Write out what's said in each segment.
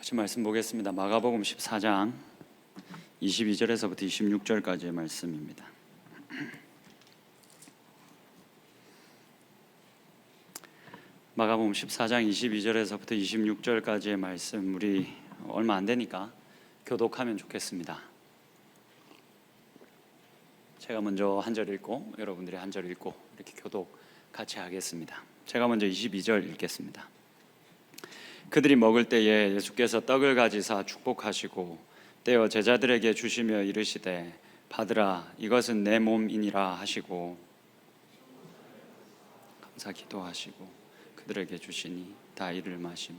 같이 말씀 보겠습니다. 마가복음 14장 22절에서부터 26절까지의 말씀입니다. 마가복음 14장 22절에서부터 26절까지의 말씀, 우리 얼마 안 되니까 교독하면 좋겠습니다. 제가 먼저 한 절 읽고 여러분들이 한 절 읽고 이렇게 교독 같이 하겠습니다. 제가 먼저 22절 읽겠습니다. 그들이 먹을 때에 예수께서 떡을 가지사 축복하시고 떼어 제자들에게 주시며 이르시되 받으라, 이것은 내 몸이니라 하시고 감사 기도하시고 그들에게 주시니 다 이를 마시매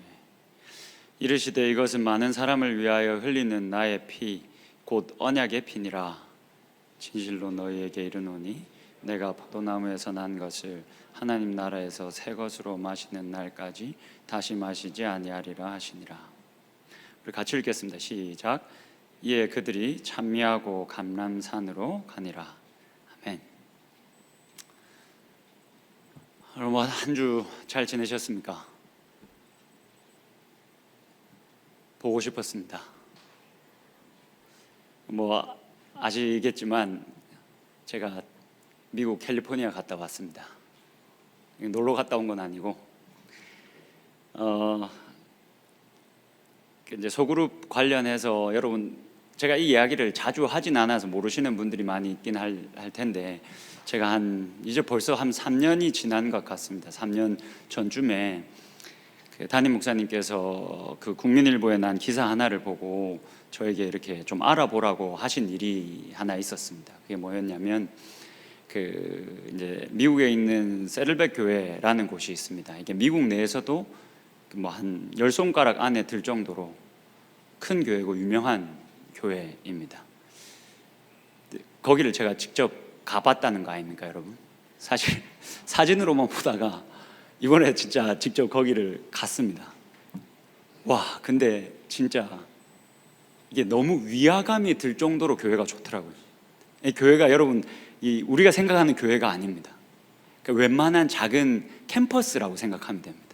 이르시되 이것은 많은 사람을 위하여 흘리는 나의 피 곧 언약의 피니라. 진실로 너희에게 이르노니 내가 포도나무에서 난 것을 하나님 나라에서 새 것으로 마시는 날까지 다시 마시지 아니하리라 하시니라. 우리 같이 읽겠습니다. 시작. 이에 그들이 찬미하고 감람산으로 가니라. 아멘. 여러분 한 주 잘 지내셨습니까? 보고 싶었습니다. 아시겠지만 제가 미국 캘리포니아 갔다 왔습니다. 놀러 갔다 온 건 아니고 이제 소그룹 관련해서 여러분 제가 이 이야기를 자주 하진 않아서 모르시는 분들이 많이 있긴 할 텐데 제가 이제 벌써 한 3년이 지난 것 같습니다. 3년 전쯤에 그 담임 목사님께서 그 국민일보에 난 기사 하나를 보고 저에게 이렇게 좀 알아보라고 하신 일이 하나 있었습니다. 그게 뭐였냐면 이제 미국에 있는 세들백 교회라는 곳이 있습니다. 이게 미국 내에서도 한 10손가락 안에 들 정도로 큰 교회고 유명한 교회입니다. 거기를 제가 직접 가봤다는 거 아닙니까, 여러분? 사실 사진으로만 보다가 이번에 진짜 직접 거기를 갔습니다. 와, 근데 진짜 이게 너무 위화감이 들 정도로 교회가 좋더라고요. 이 교회가 여러분 우리가 생각하는 교회가 아닙니다. 그러니까 웬만한 작은 캠퍼스라고 생각하면 됩니다.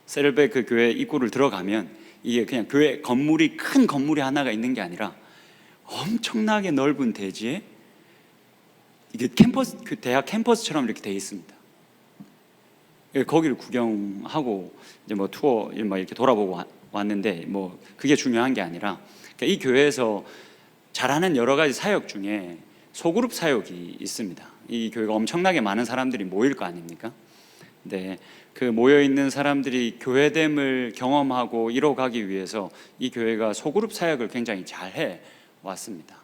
세들백 그 교회 입구를 들어가면 이게 그냥 교회 건물이 큰 건물이 하나가 있는 게 아니라 엄청나게 넓은 대지에 이게 캠퍼스, 대학 캠퍼스처럼 이렇게 되어 있습니다. 거기를 구경하고 이제 투어 이렇게 돌아보고 왔는데 그게 중요한 게 아니라 그러니까 이 교회에서 잘하는 여러 가지 사역 중에 소그룹 사역이 있습니다. 이 교회가 엄청나게 많은 사람들이 모일 거 아닙니까? 근데 그 모여있는 사람들이 교회됨을 경험하고 이뤄가기 위해서 이 교회가 소그룹 사역을 굉장히 잘해 왔습니다.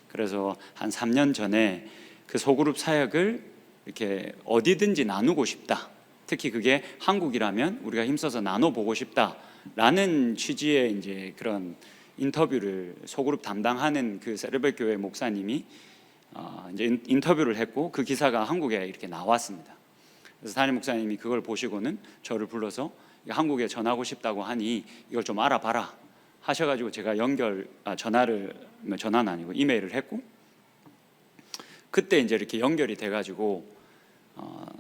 그래서 한 3년 전에 그 소그룹 사역을 이렇게 어디든지 나누고 싶다, 특히 그게 한국이라면 우리가 힘써서 나눠보고 싶다라는 취지의 이제 그런 인터뷰를 소그룹 담당하는 그 세들백 교회 목사님이 이제 인터뷰를 했고 그 기사가 한국에 이렇게 나왔습니다. 그래서 담임 목사님이 그걸 보시고는 저를 불러서 한국에 전하고 싶다고 하니 이걸 좀 알아봐라 하셔가지고 제가 전화는 아니고 이메일을 했고, 그때 이제 이렇게 연결이 돼가지고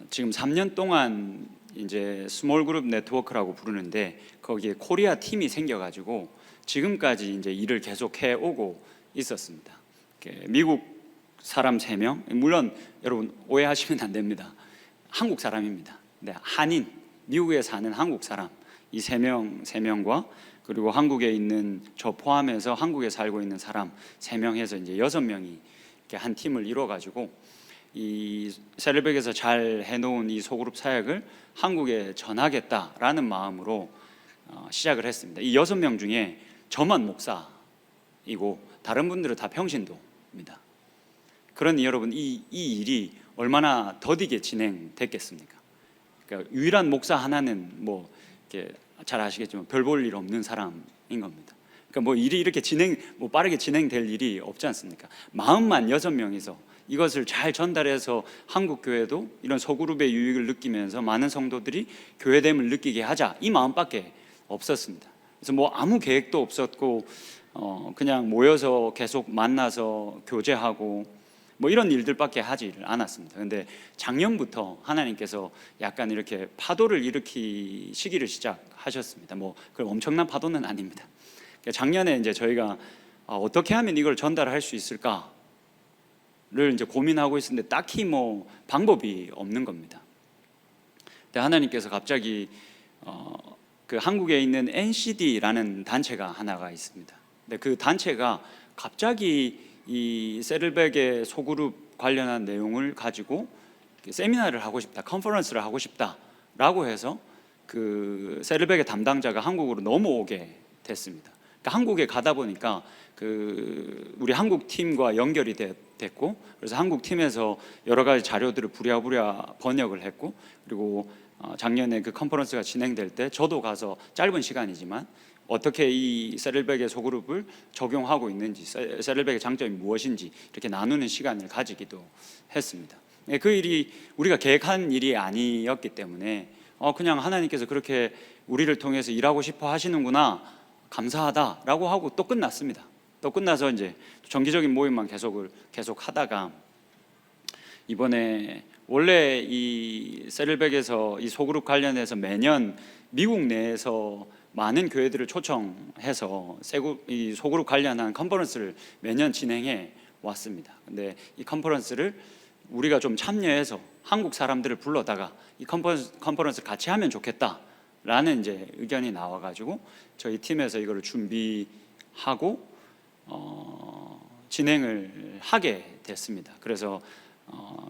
지금 3년 동안 이제 스몰 그룹 네트워크라고 부르는데 거기에 코리아 팀이 생겨가지고 지금까지 이제 일을 계속 해오고 있었습니다. 미국 사람 3명, 물론 여러분 오해하시면 안 됩니다. 한국 사람입니다. 네, 한인, 미국에 사는 한국 사람 이 3명과 그리고 한국에 있는 저 포함해서 한국에 살고 있는 사람 3명 해서 이제 6명이 이렇게 한 팀을 이뤄가지고 이 세들백에서 잘 해놓은 이 소그룹 사역을 한국에 전하겠다라는 마음으로 시작을 했습니다. 이 6명 중에 저만 목사이고 다른 분들은 다 평신도입니다. 그러니 여러분 이 일이 얼마나 더디게 진행됐겠습니까? 그러니까 유일한 목사 하나는 이렇게 잘 아시겠지만 별 볼 일 없는 사람인 겁니다. 그러니까 일이 이렇게 빠르게 진행될 일이 없지 않습니까? 마음만 6명이서 이것을 잘 전달해서 한국 교회도 이런 소그룹의 유익을 느끼면서 많은 성도들이 교회됨을 느끼게 하자, 이 마음밖에 없었습니다. 그래서 아무 계획도 없었고 그냥 모여서 계속 만나서 교제하고 이런 일들밖에 하지 않았습니다. 그런데 작년부터 하나님께서 약간 이렇게 파도를 일으키시기를 시작하셨습니다. 그럼 엄청난 파도는 아닙니다. 작년에 이제 저희가 어떻게 하면 이걸 전달할 수 있을까를 이제 고민하고 있었는데 딱히 뭐 방법이 없는 겁니다. 근데 하나님께서 갑자기 그 한국에 있는 NCD라는 단체가 하나가 있습니다. 근데 그 단체가 갑자기 이 세를백의 소그룹 관련한 내용을 가지고 세미나를 하고 싶다, 컨퍼런스를 하고 싶다라고 해서 그 세를백의 담당자가 한국으로 넘어오게 됐습니다. 그러니까 한국에 가다 보니까 그 우리 한국 팀과 연결이 됐고, 그래서 한국 팀에서 여러 가지 자료들을 부랴부랴 번역을 했고, 그리고 작년에 그 컨퍼런스가 진행될 때 저도 가서 짧은 시간이지만 어떻게 이 세를백의 소그룹을 적용하고 있는지, 세를백의 장점이 무엇인지 이렇게 나누는 시간을 가지기도 했습니다. 그 일이 우리가 계획한 일이 아니었기 때문에 그냥 하나님께서 그렇게 우리를 통해서 일하고 싶어 하시는구나, 감사하다라고 하고 또 끝났습니다. 또 끝나서 이제 정기적인 모임만 계속 하다가 이번에 원래 이 세를백에서 이 소그룹 관련해서 매년 미국 내에서 많은 교회들을 초청해서 이 소그룹 관련한 컨퍼런스를 매년 진행해 왔습니다. 근데 이 컨퍼런스를 우리가 좀 참여해서 한국 사람들을 불러다가 이 컨퍼런스를 같이 하면 좋겠다라는 이제 의견이 나와가지고 저희 팀에서 이거를 준비하고 진행을 하게 됐습니다. 그래서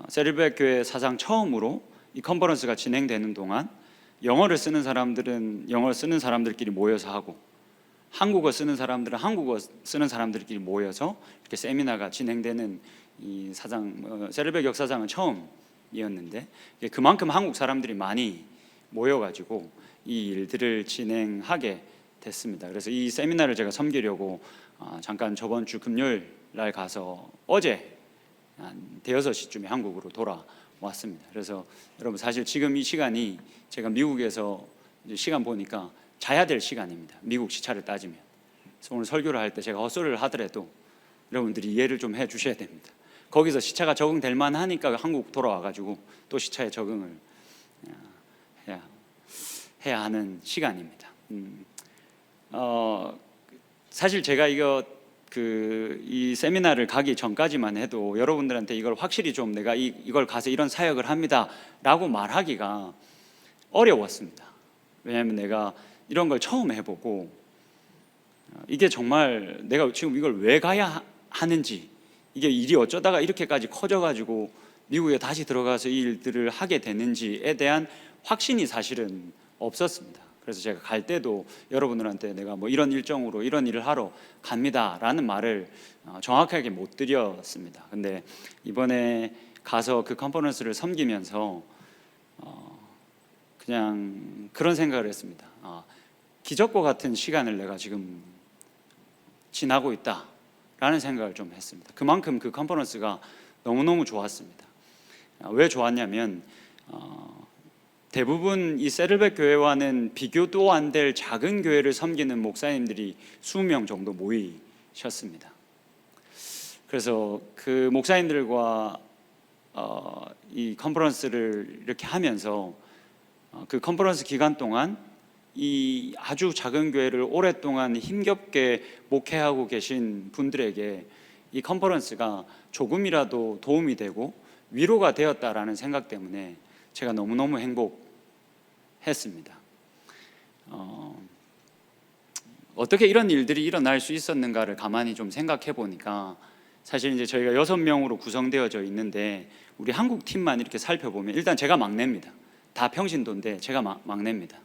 세를백 교회 사상 처음으로 이 컨퍼런스가 진행되는 동안 영어를 쓰는 사람들은 영어 쓰는 사람들끼리 모여서 하고, 한국어 쓰는 사람들은 한국어 쓰는 사람들끼리 모여서 이렇게 세미나가 진행되는 이 사상, 세를백 역사상은 처음이었는데, 그만큼 한국 사람들이 많이 모여가지고 이 일들을 진행하게 됐습니다. 그래서 이 세미나를 제가 섬기려고 잠깐 저번 주 금요일 날 가서 어제 한 대여섯 시쯤에 한국으로 돌아왔습니다. 그래서 여러분, 사실 지금 이 시간이 제가 미국에서 시간 보니까 자야 될 시간입니다. 미국 시차를 따지면. 그래서 오늘 설교를 할 때 제가 헛소리를 하더라도 여러분들이 이해를 좀 해 주셔야 됩니다. 거기서 시차가 적응될 만하니까 한국 돌아와가지고 또 시차에 적응을 해야 하는 시간입니다. 사실 제가 이 세미나를 가기 전까지만 해도 여러분들한테 이걸 확실히 좀 내가 이걸 가서 이런 사역을 합니다라고 말하기가 어려웠습니다. 왜냐하면 내가 이런 걸 처음 해보고 이게 정말 내가 지금 이걸 왜 가야 하는지, 이게 일이 어쩌다가 이렇게까지 커져가지고 미국에 다시 들어가서 이 일들을 하게 되는지에 대한 확신이 사실은 없었습니다. 그래서 제가 갈 때도 여러분들한테 내가 뭐 이런 일정으로 이런 일을 하러 갑니다라는 말을 정확하게 못 드렸습니다. 근데 이번에 가서 그 컨퍼런스를 섬기면서 그냥 그런 생각을 했습니다. 기적과 같은 시간을 내가 지금 지나고 있다라는 생각을 좀 했습니다. 그만큼 그 컨퍼런스가 너무너무 좋았습니다. 왜 좋았냐면 대부분 이 세를백 교회와는 비교도 안 될 작은 교회를 섬기는 목사님들이 20명 정도 모이셨습니다. 그래서 그 목사님들과 이 컨퍼런스를 이렇게 하면서 그 컨퍼런스 기간 동안 이 아주 작은 교회를 오랫동안 힘겹게 목회하고 계신 분들에게 이 컨퍼런스가 조금이라도 도움이 되고 위로가 되었다라는 생각 때문에 제가 너무너무 행복했습니다. 어떻게 이런 일들이 일어날 수 있었는가를 가만히 좀 생각해 보니까 사실 이제 저희가 6명으로 구성되어져 있는데 우리 한국 팀만 이렇게 살펴보면 일단 제가 막내입니다. 다 평신도인데 제가 막내입니다.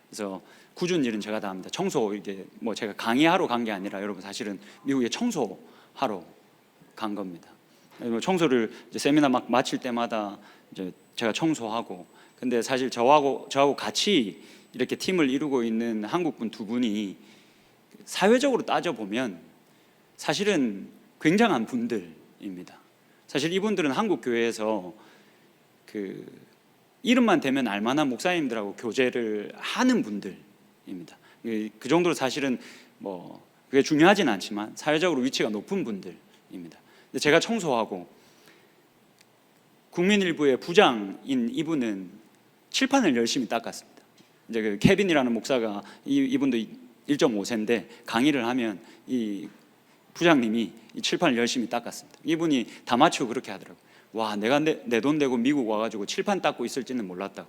그래서 굳은 일은 제가 다 합니다. 청소, 이게 뭐 제가 강의하러 간 게 아니라 여러분 사실은 미국에 청소하러 간 겁니다. 청소를 이제 세미나 막 마칠 때마다 이제 제가 청소하고, 근데 사실 저하고 같이 이렇게 팀을 이루고 있는 한국분 두 분이 사회적으로 따져보면 사실은 굉장한 분들입니다. 사실 이분들은 한국 교회에서 그 이름만 대면 알만한 목사님들하고 교제를 하는 분들입니다. 그 정도로 사실은 뭐 그게 중요하진 않지만 사회적으로 위치가 높은 분들입니다. 근데 제가 청소하고 국민일보의 부장인 이분은 칠판을 열심히 닦았습니다. 이제 그 케빈이라는 목사가 이분도 1.5세인데 강의를 하면 이 부장님이 이 칠판을 열심히 닦았습니다. 이분이 다 맞추고 그렇게 하더라고요. 와, 내가 내 돈 내고 미국 와가지고 칠판 닦고 있을지는 몰랐다고.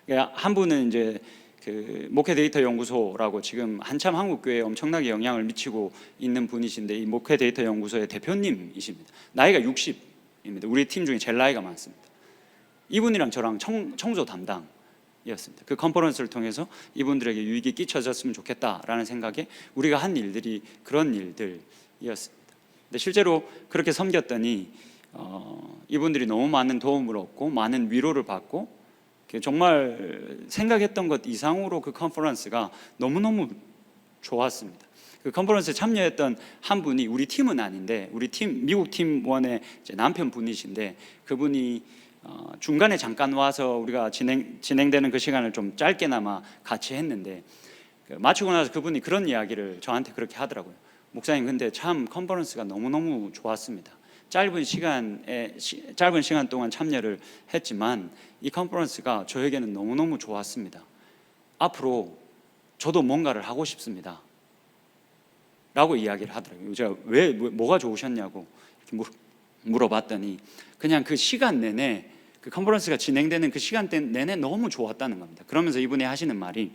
그러니까 한 분은 이제 그 목회 데이터 연구소라고 지금 한참 한국 교회에 엄청나게 영향을 미치고 있는 분이신데, 이 목회 데이터 연구소의 대표님이십니다. 나이가 60입니다. 우리 팀 중에 제일 나이가 많습니다. 이분이랑 저랑 청소 담당이었습니다. 그 컨퍼런스를 통해서 이분들에게 유익이 끼쳐졌으면 좋겠다라는 생각에 우리가 한 일들이 그런 일들이었습니다. 근데 실제로 그렇게 섬겼더니 이분들이 너무 많은 도움을 얻고 많은 위로를 받고, 정말 생각했던 것 이상으로 그 컨퍼런스가 너무너무 좋았습니다. 그 컨퍼런스에 참여했던 한 분이 우리 팀은 아닌데, 우리 팀 미국 팀원의 남편분이신데, 그분이 중간에 잠깐 와서 우리가 진행되는 그 시간을 좀 짧게나마 같이 했는데, 마치고 나서 그분이 그런 이야기를 저한테 그렇게 하더라고요. 목사님, 근데 참 컨퍼런스가 너무너무 좋았습니다. 짧은 시간 동안 참여를 했지만 이 컨퍼런스가 저에게는 너무너무 좋았습니다. 앞으로 저도 뭔가를 하고 싶습니다 라고 이야기를 하더라고요. 제가 뭐가 좋으셨냐고 이렇게 물어봤더니, 그냥 그 시간 내내, 그 컨퍼런스가 진행되는 그 시간 내내 너무 좋았다는 겁니다. 그러면서 이분이 하시는 말이,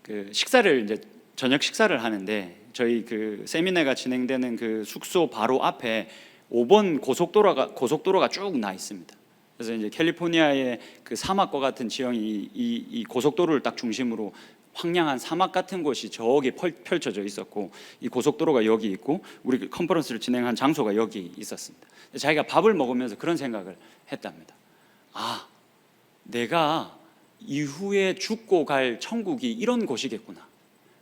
그 식사를 이제 저녁 식사를 하는데, 저희 그 세미나가 진행되는 그 숙소 바로 앞에 5번 고속도로가 쭉 나 있습니다. 그래서 이제 캘리포니아의 그 사막과 같은 지형이 이 고속도로를 딱 중심으로 황량한 사막 같은 곳이 저기 펼쳐져 있었고, 이 고속도로가 여기 있고 우리 컨퍼런스를 진행한 장소가 여기 있었습니다. 자기가 밥을 먹으면서 그런 생각을 했답니다. 아, 내가 이후에 죽고 갈 천국이 이런 곳이겠구나.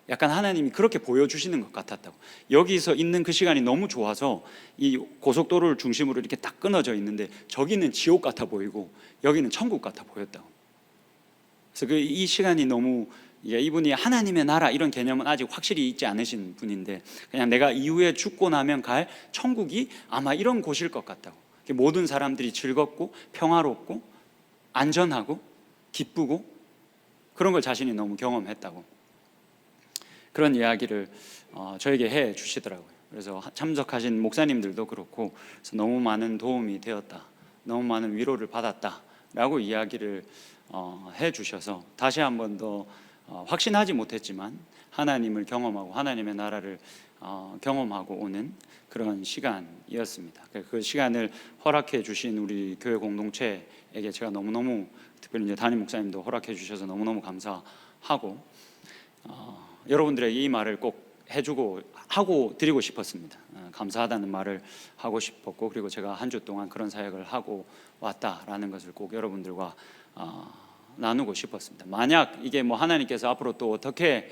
약간 하나님이 그렇게 보여주시는 것 같았다고. 여기서 있는 그 시간이 너무 좋아서 이 고속도로를 중심으로 이렇게 딱 끊어져 있는데, 저기는 지옥 같아 보이고 여기는 천국 같아 보였다고. 그래서 이 시간이 너무, 이분이 하나님의 나라 이런 개념은 아직 확실히 있지 않으신 분인데, 그냥 내가 이후에 죽고 나면 갈 천국이 아마 이런 곳일 것 같다고. 모든 사람들이 즐겁고 평화롭고 안전하고 기쁘고 그런 걸 자신이 너무 경험했다고, 그런 이야기를 저에게 해 주시더라고요. 그래서 참석하신 목사님들도 그렇고, 그래서 너무 많은 도움이 되었다, 너무 많은 위로를 받았다라고 이야기를 해 주셔서 다시 한 번 더 확신하지 못했지만 하나님을 경험하고 하나님의 나라를 경험하고 오는 그런 시간이었습니다. 그 시간을 허락해 주신 우리 교회 공동체에게 제가 너무너무, 특별히 이제 담임 목사님도 허락해 주셔서 너무너무 감사하고, 여러분들에게 이 말을 꼭 하고 드리고 싶었습니다. 감사하다는 말을 하고 싶었고, 그리고 제가 한 주 동안 그런 사역을 하고 왔다라는 것을 꼭 여러분들과 나누고 싶었습니다. 만약 이게 뭐 하나님께서 앞으로 또 어떻게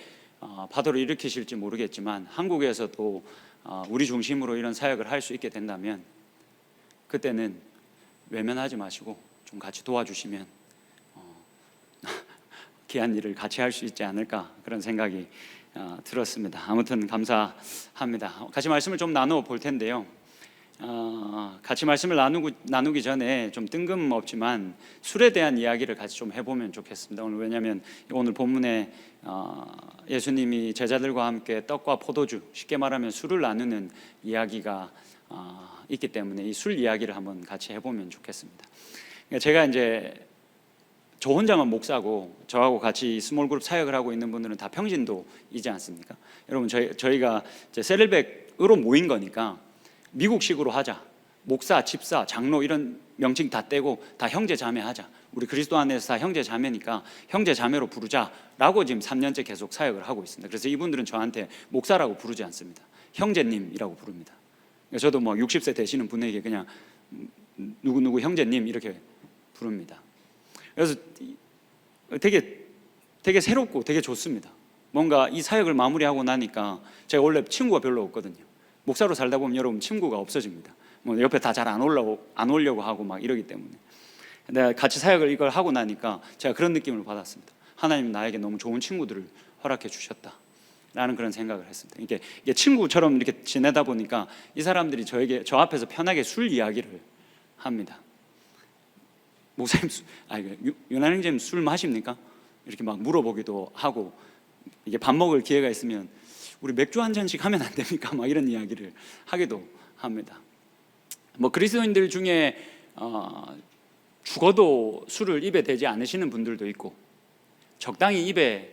파도를 일으키실지 모르겠지만, 한국에서 또 우리 중심으로 이런 사역을 할 수 있게 된다면, 그때는 외면하지 마시고 좀 같이 도와주시면 귀한 일을 같이 할 수 있지 않을까, 그런 생각이 들었습니다. 아무튼 감사합니다. 같이 말씀을 좀 나누어 볼 텐데요. 같이 말씀을 나누기 전에 좀 뜬금없지만 술에 대한 이야기를 같이 좀 해보면 좋겠습니다. 왜냐하면 오늘 본문에 예수님이 제자들과 함께 떡과 포도주, 쉽게 말하면 술을 나누는 이야기가 있기 때문에 이 술 이야기를 한번 같이 해보면 좋겠습니다. 제가 이제 저 혼자만 목사고, 저하고 같이 스몰그룹 사역을 하고 있는 분들은 다 평신도이지 않습니까? 여러분, 저희가 이제 셀백으로 모인 거니까 미국식으로 하자, 목사, 집사, 장로 이런 명칭 다 떼고 다 형제 자매 하자, 우리 그리스도 안에서 다 형제 자매니까 형제 자매로 부르자라고 지금 3년째 계속 사역을 하고 있습니다. 그래서 이분들은 저한테 목사라고 부르지 않습니다. 형제님이라고 부릅니다. 저도 뭐 60세 되시는 분에게 그냥 누구누구 형제님 이렇게 부릅니다. 그래서 되게 새롭고 되게 좋습니다. 뭔가 이 사역을 마무리하고 나니까, 제가 원래 친구가 별로 없거든요. 목사로 살다 보면 여러분 친구가 없어집니다. 뭐 옆에 다 잘 안 오려고 하고 막 이러기 때문에. 내가 같이 사역을 이걸 하고 나니까 제가 그런 느낌을 받았습니다. 하나님 나에게 너무 좋은 친구들을 허락해 주셨다라는 그런 생각을 했습니다. 이게 친구처럼 이렇게 지내다 보니까 이 사람들이 저 앞에서 편하게 술 이야기를 합니다. 목사님, 유난 형제님 술 마십니까? 이렇게 막 물어보기도 하고, 이게 밥 먹을 기회가 있으면 우리 맥주 한 잔씩 하면 안 됩니까? 막 이런 이야기를 하기도 합니다. 뭐 그리스도인들 중에 죽어도 술을 입에 대지 않으시는 분들도 있고, 적당히 입에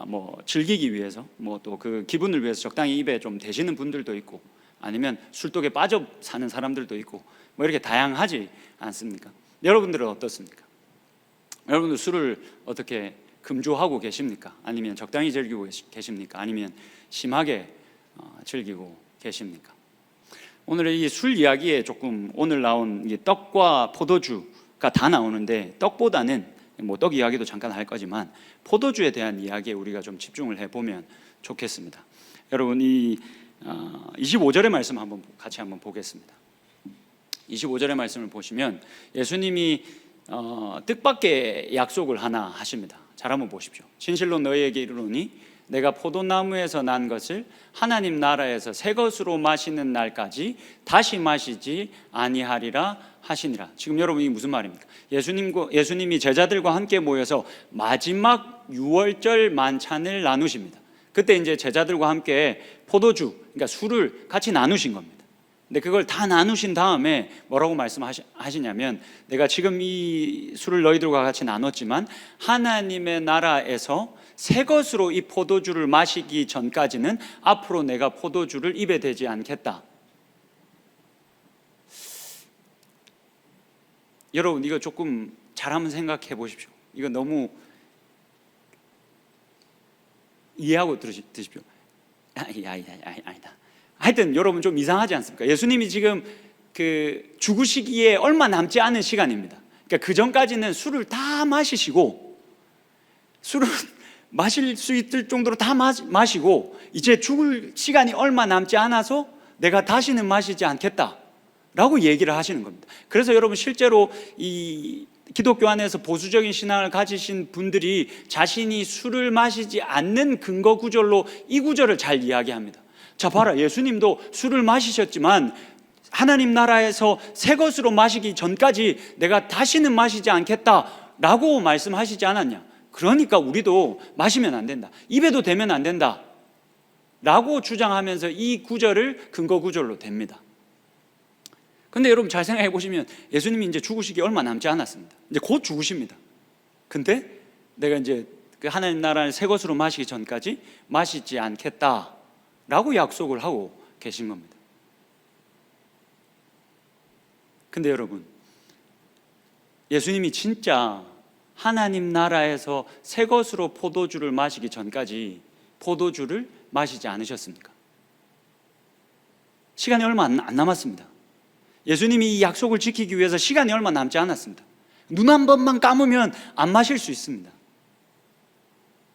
뭐 즐기기 위해서, 뭐 또 그 기분을 위해서 적당히 입에 좀 대시는 분들도 있고, 아니면 술독에 빠져 사는 사람들도 있고, 뭐 이렇게 다양하지 않습니까? 여러분들은 어떻습니까? 여러분들 술을 어떻게 금조하고 계십니까? 아니면 적당히 즐기고 계십니까? 아니면 심하게 즐기고 계십니까? 오늘의 이 술 이야기에 조금, 오늘 나온 떡과 포도주가 다 나오는데, 떡보다는 뭐 떡 이야기도 잠깐 할 거지만 포도주에 대한 이야기에 우리가 좀 집중을 해보면 좋겠습니다. 여러분, 이 25절의 말씀 같이 한번 보겠습니다. 25절의 말씀을 보시면 예수님이 뜻밖의 약속을 하나 하십니다. 잘 한번 보십시오. 진실로 너희에게 이르노니 내가 포도나무에서 난 것을 하나님 나라에서 새 것으로 마시는 날까지 다시 마시지 아니하리라 하시니라. 지금 여러분, 이게 무슨 말입니까? 예수님이 제자들과 함께 모여서 마지막 유월절 만찬을 나누십니다. 그때 이제 제자들과 함께 포도주, 그러니까 술을 같이 나누신 겁니다. 근데 그걸 다 나누신 다음에 뭐라고 말씀하시냐면, 내가 지금 이 술을 너희들과 같이 나눴지만 하나님의 나라에서 새 것으로 이 포도주를 마시기 전까지는 앞으로 내가 포도주를 입에 대지 않겠다. 여러분, 이거 조금 잘 한번 생각해 보십시오. 이거 너무 이해하고 드십시오. 아니다. 하여튼 여러분, 좀 이상하지 않습니까? 예수님이 지금 그 죽으시기에 얼마 남지 않은 시간입니다. 그러니까 그 전까지는 술을 다 마시시고, 술을 마실 수 있을 정도로 다 마시고, 이제 죽을 시간이 얼마 남지 않아서 내가 다시는 마시지 않겠다라고 얘기를 하시는 겁니다. 그래서 여러분, 실제로 이 기독교 안에서 보수적인 신앙을 가지신 분들이 자신이 술을 마시지 않는 근거 구절로 이 구절을 잘 이야기합니다. 자, 봐라, 예수님도 술을 마시셨지만 하나님 나라에서 새 것으로 마시기 전까지 내가 다시는 마시지 않겠다라고 말씀하시지 않았냐? 그러니까 우리도 마시면 안 된다, 입에도 대면 안 된다 라고 주장하면서 이 구절을 근거 구절로 댑니다. 근데 여러분, 잘 생각해 보시면 예수님이 이제 죽으시기 얼마 남지 않았습니다. 이제 곧 죽으십니다. 근데 내가 이제 그 하나님 나라를 새 것으로 마시기 전까지 마시지 않겠다 라고 약속을 하고 계신 겁니다. 근데 여러분, 예수님이 진짜 하나님 나라에서 새 것으로 포도주를 마시기 전까지 포도주를 마시지 않으셨습니까? 시간이 얼마 안 남았습니다. 예수님이 이 약속을 지키기 위해서 시간이 얼마 남지 않았습니다. 눈 한 번만 감으면 안 마실 수 있습니다.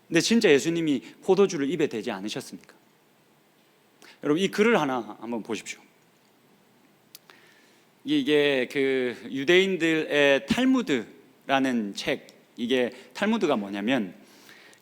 근데 진짜 예수님이 포도주를 입에 대지 않으셨습니까? 여러분, 이 글을 하나 한번 보십시오. 이게 그 유대인들의 탈무드라는 책, 이게 탈무드가 뭐냐면,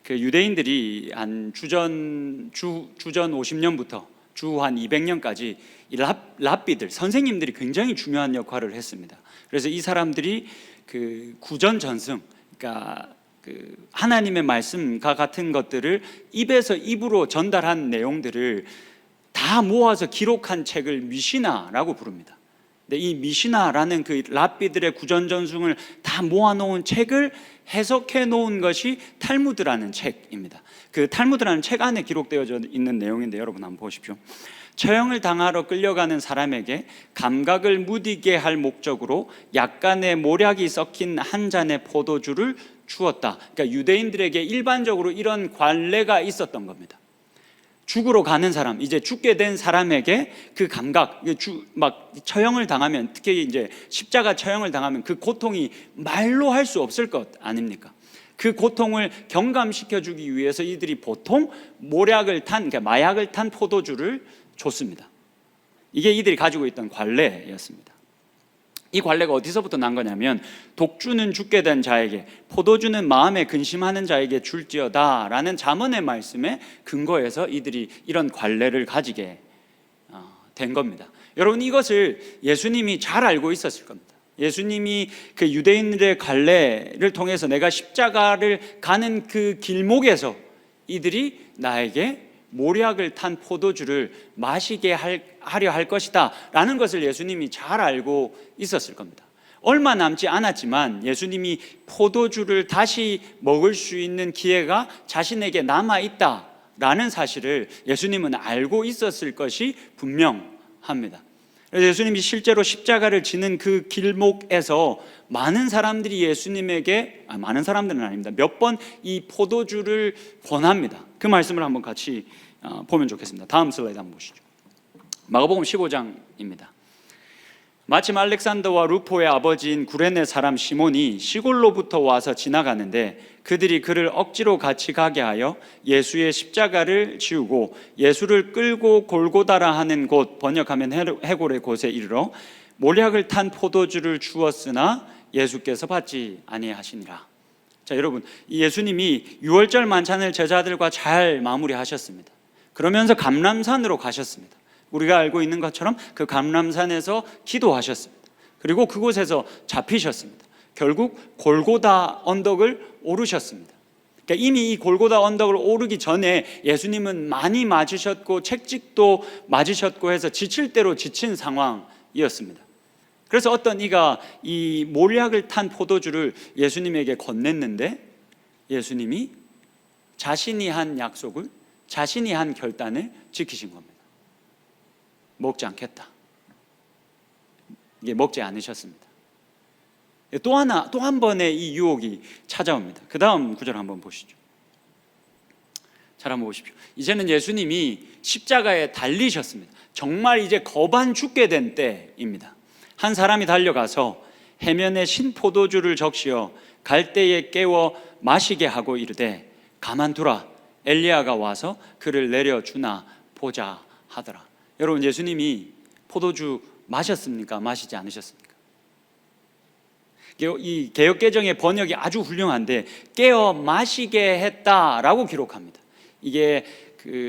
그 유대인들이 한 주전 50년부터 주 한 200년까지 이 랍비들, 선생님들이 굉장히 중요한 역할을 했습니다. 그래서 이 사람들이 그 구전 전승, 그러니까 그 하나님의 말씀과 같은 것들을 입에서 입으로 전달한 내용들을 다 모아서 기록한 책을 미시나라고 부릅니다. 근데 이 미시나라는 그 랍비들의 구전 전승을 다 모아놓은 책을 해석해 놓은 것이 탈무드라는 책입니다. 그 탈무드라는 책 안에 기록되어 있는 내용인데, 여러분 한번 보십시오. 처형을 당하러 끌려가는 사람에게 감각을 무디게 할 목적으로 약간의 모략이 섞인 한 잔의 포도주를 주었다. 그러니까 유대인들에게 일반적으로 이런 관례가 있었던 겁니다. 죽으러 가는 사람, 이제 죽게 된 사람에게 그 감각, 막 처형을 당하면, 특히 이제 십자가 처형을 당하면 그 고통이 말로 할 수 없을 것 아닙니까? 그 고통을 경감시켜주기 위해서 이들이 보통 모략을 탄, 그러니까 마약을 탄 포도주를 줬습니다. 이게 이들이 가지고 있던 관례였습니다. 이 관례가 어디서부터 난 거냐면, 독주는 죽게 된 자에게, 포도주는 마음에 근심하는 자에게 줄지어다 라는 잠언의 말씀에 근거해서 이들이 이런 관례를 가지게 된 겁니다. 여러분, 이것을 예수님이 잘 알고 있었을 겁니다. 예수님이 그 유대인들의 갈례를 통해서 내가 십자가를 가는 그 길목에서 이들이 나에게 모략을 탄 포도주를 마시게 하려 할 것이다 라는 것을 예수님이 잘 알고 있었을 겁니다. 얼마 남지 않았지만 예수님이 포도주를 다시 먹을 수 있는 기회가 자신에게 남아있다 라는 사실을 예수님은 알고 있었을 것이 분명합니다. 그래서 예수님이 실제로 십자가를 지는 그 길목에서 많은 사람들이 예수님에게, 많은 사람들은 아닙니다, 몇 번 이 포도주를 권합니다. 그 말씀을 한번 같이 보면 좋겠습니다. 다음 슬라이드 한번 보시죠. 마가복음 15장입니다. 마침 알렉산더와 루포의 아버지인 구레네 사람 시몬이 시골로부터 와서 지나가는데 그들이 그를 억지로 같이 가게 하여 예수의 십자가를 지우고 예수를 끌고 골고다라 하는 곳, 번역하면 해골의 곳에 이르러 모략을 탄 포도주를 주었으나 예수께서 받지 아니하시니라. 자, 여러분, 이 예수님이 유월절 만찬을 제자들과 잘 마무리하셨습니다. 그러면서 감람산으로 가셨습니다. 우리가 알고 있는 것처럼 그 감람산에서 기도하셨습니다. 그리고 그곳에서 잡히셨습니다. 결국 골고다 언덕을 오르셨습니다. 그러니까 이미 이 골고다 언덕을 오르기 전에 예수님은 많이 맞으셨고 책찍도 맞으셨고 해서 지칠 대로 지친 상황이었습니다. 그래서 어떤 이가 이 모략을 탄 포도주를 예수님에게 건넸는데 예수님이 자신이 한 약속을, 자신이 한 결단을 지키신 겁니다. 먹지 않겠다. 이게 먹지 않으셨습니다. 또 한 번의 이 유혹이 찾아옵니다. 그 다음 구절 한번 보시죠. 잘 한번 보십시오. 이제는 예수님이 십자가에 달리셨습니다. 정말 이제 거반 죽게 된 때입니다. 한 사람이 달려가서 해면에 신 포도주를 적시어 갈대에 깨워 마시게 하고 이르되 가만두라, 엘리야가 와서 그를 내려주나 보자 하더라. 여러분, 예수님이 포도주 마셨습니까? 마시지 않으셨습니까? 이 개역개정의 번역이 아주 훌륭한데 깨어 마시게 했다라고 기록합니다. 이게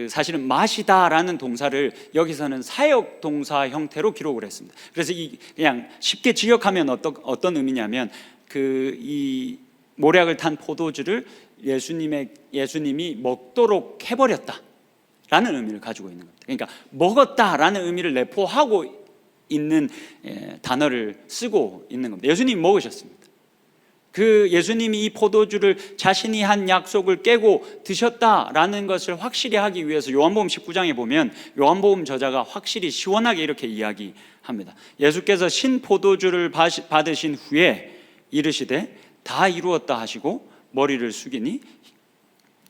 사실은 마시다라는 동사를 여기서는 사역 동사 형태로 기록을 했습니다. 그래서 그냥 쉽게 지역하면 어떤 의미냐면 이 모략을 탄 포도주를 예수님이 먹도록 해버렸다 라는 의미를 가지고 있는 겁니다. 그러니까 먹었다라는 의미를 내포하고 있는 단어를 쓰고 있는 겁니다. 예수님이 먹으셨습니다. 그 예수님이 이 포도주를 자신이 한 약속을 깨고 드셨다라는 것을 확실히 하기 위해서 요한복음 19장에 보면 요한복음 저자가 확실히 시원하게 이렇게 이야기합니다. 예수께서 신 포도주를 받으신 후에 이르시되 다 이루었다 하시고 머리를 숙이니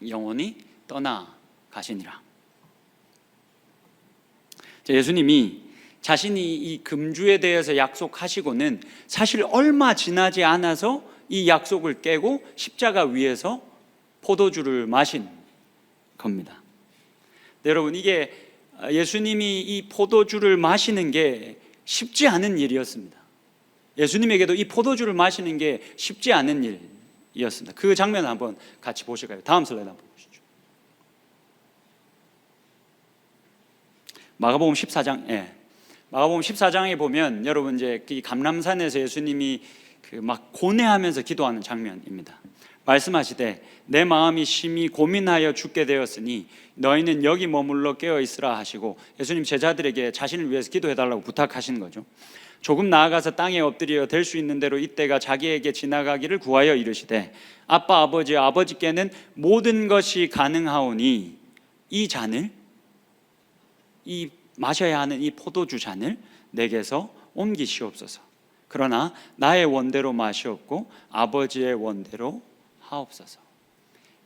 영원히 떠나가시니라. 예수님이 자신이 이 금주에 대해서 약속하시고는 사실 얼마 지나지 않아서 이 약속을 깨고 십자가 위에서 포도주를 마신 겁니다. 네, 여러분, 이게 예수님이 이 포도주를 마시는 게 쉽지 않은 일이었습니다. 예수님에게도 이 포도주를 마시는 게 쉽지 않은 일이었습니다. 그 장면 한번 같이 보실까요? 다음 슬라이드 한번 보시죠. 마가복음 14장, 마가복음 14장에 보면 여러분 이제 이 감람산에서 예수님이 막 고뇌하면서 기도하는 장면입니다. 말씀하시되 내 마음이 심히 고민하여 죽게 되었으니 너희는 여기 머물러 깨어 있으라 하시고 예수님 제자들에게 자신을 위해서 기도해달라고 부탁하시는 거죠. 조금 나아가서 땅에 엎드려 될 수 있는 대로 이때가 자기에게 지나가기를 구하여 이르시되 아빠 아버지께는 모든 것이 가능하오니 이 잔을, 이 마셔야 하는 이 포도주 잔을 내게서 옮기시옵소서. 그러나 나의 원대로 마시옵고 아버지의 원대로 하옵소서.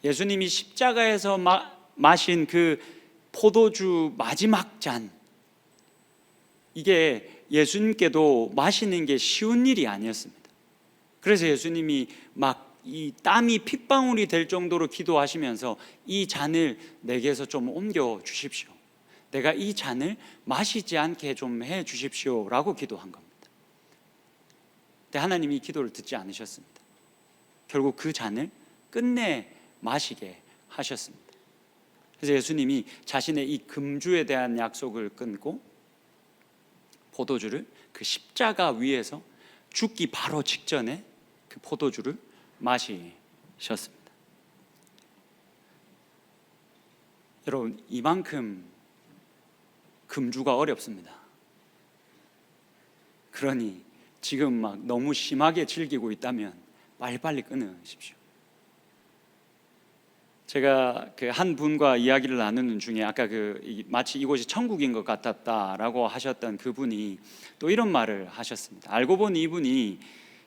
예수님이 십자가에서 마신 그 포도주 마지막 잔, 이게 예수님께도 마시는 게 쉬운 일이 아니었습니다. 그래서 예수님이 막 이 땀이 핏방울이 될 정도로 기도하시면서 이 잔을 내게서 좀 옮겨 주십시오. 내가 이 잔을 마시지 않게 좀 해 주십시오 라고 기도한 겁니다. 근데 하나님이 이 기도를 듣지 않으셨습니다. 결국 그 잔을 끝내 마시게 하셨습니다. 그래서 예수님이 자신의 이 금주에 대한 약속을 끊고 포도주를 그 십자가 위에서 죽기 바로 직전에 그 포도주를 마시셨습니다. 여러분, 이만큼 금주가 어렵습니다. 그러니 지금 막 너무 심하게 즐기고 있다면 빨리빨리 끊으십시오. 제가 그 한 분과 이야기를 나누는 중에 아까 마치 이곳이 천국인 것 같았다라고 하셨던 그분이 또 이런 말을 하셨습니다. 알고 보니 이분이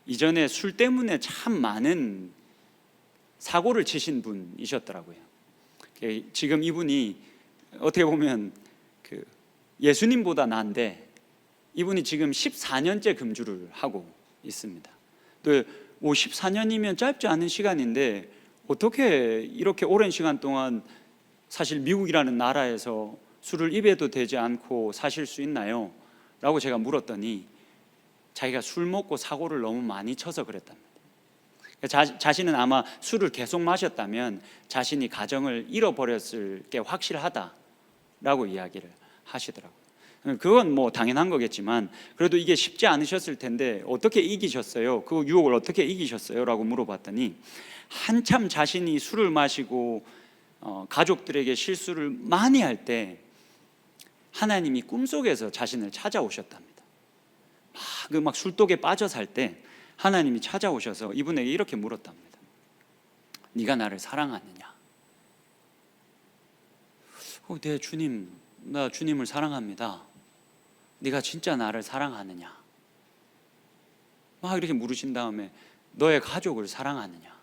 이전에 술 때문에 참 많은 사고를 치신 분이셨더라고요. 지금 이분이 어떻게 보면 예수님보다 나은데 이분이 지금 14년째 금주를 하고 있습니다. 또 14년이면 짧지 않은 시간인데 어떻게 이렇게 오랜 시간 동안 사실 미국이라는 나라에서 술을 입에도 대지 않고 사실 수 있나요? 라고 제가 물었더니 자기가 술 먹고 사고를 너무 많이 쳐서 그랬답니다. 자신은 아마 술을 계속 마셨다면 자신이 가정을 잃어버렸을 게 확실하다라고 이야기를 하시더라고요. 그건 뭐 당연한 거겠지만 그래도 이게 쉽지 않으셨을 텐데 어떻게 이기셨어요? 그 유혹을 어떻게 이기셨어요? 라고 물어봤더니 한참 자신이 술을 마시고 가족들에게 실수를 많이 할 때 하나님이 꿈속에서 자신을 찾아오셨답니다. 막 술독에 빠져 살 때 하나님이 찾아오셔서 이분에게 이렇게 물었답니다. 네가 나를 사랑하느냐? 네 주님, 나 주님을 사랑합니다. 네가 진짜 나를 사랑하느냐? 막 이렇게 물으신 다음에 너의 가족을 사랑하느냐?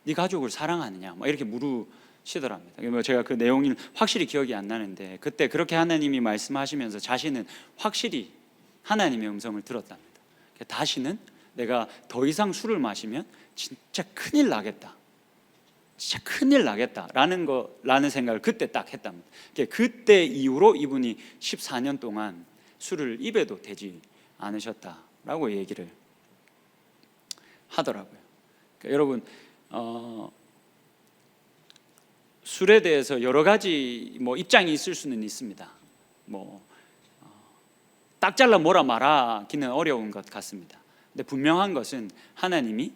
네 가족을 사랑하느냐? 막 이렇게 물으시더랍니다. 제가 그 내용이 확실히 기억이 안 나는데 그때 그렇게 하나님이 말씀하시면서 자신은 확실히 하나님의 음성을 들었답니다. 다시는 내가 더 이상 술을 마시면 진짜 큰일 나겠다. 진짜 큰일 나겠다라는 생각을 그때 딱 했답니다. 그때 이후로 이분이 14년 동안 술을 입에도 대지 않으셨다라고 얘기를 하더라고요. 그러니까 여러분, 술에 대해서 여러 가지 입장이 있을 수는 있습니다. 딱 잘라 뭐라 말하기는 어려운 것 같습니다. 근데 분명한 것은 하나님이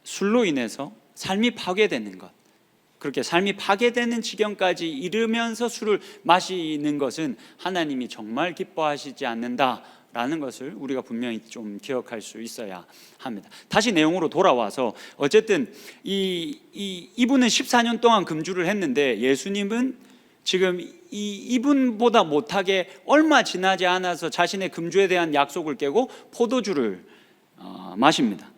술로 인해서 삶이 파괴되는 것, 그렇게 삶이 파괴되는 지경까지 이르면서 술을 마시는 것은 하나님이 정말 기뻐하시지 않는다라는 것을 우리가 분명히 좀 기억할 수 있어야 합니다. 다시 내용으로 돌아와서 어쨌든 이분은 14년 동안 금주를 했는데 예수님은 지금 이분보다 못하게 얼마 지나지 않아서 자신의 금주에 대한 약속을 깨고 포도주를 마십니다.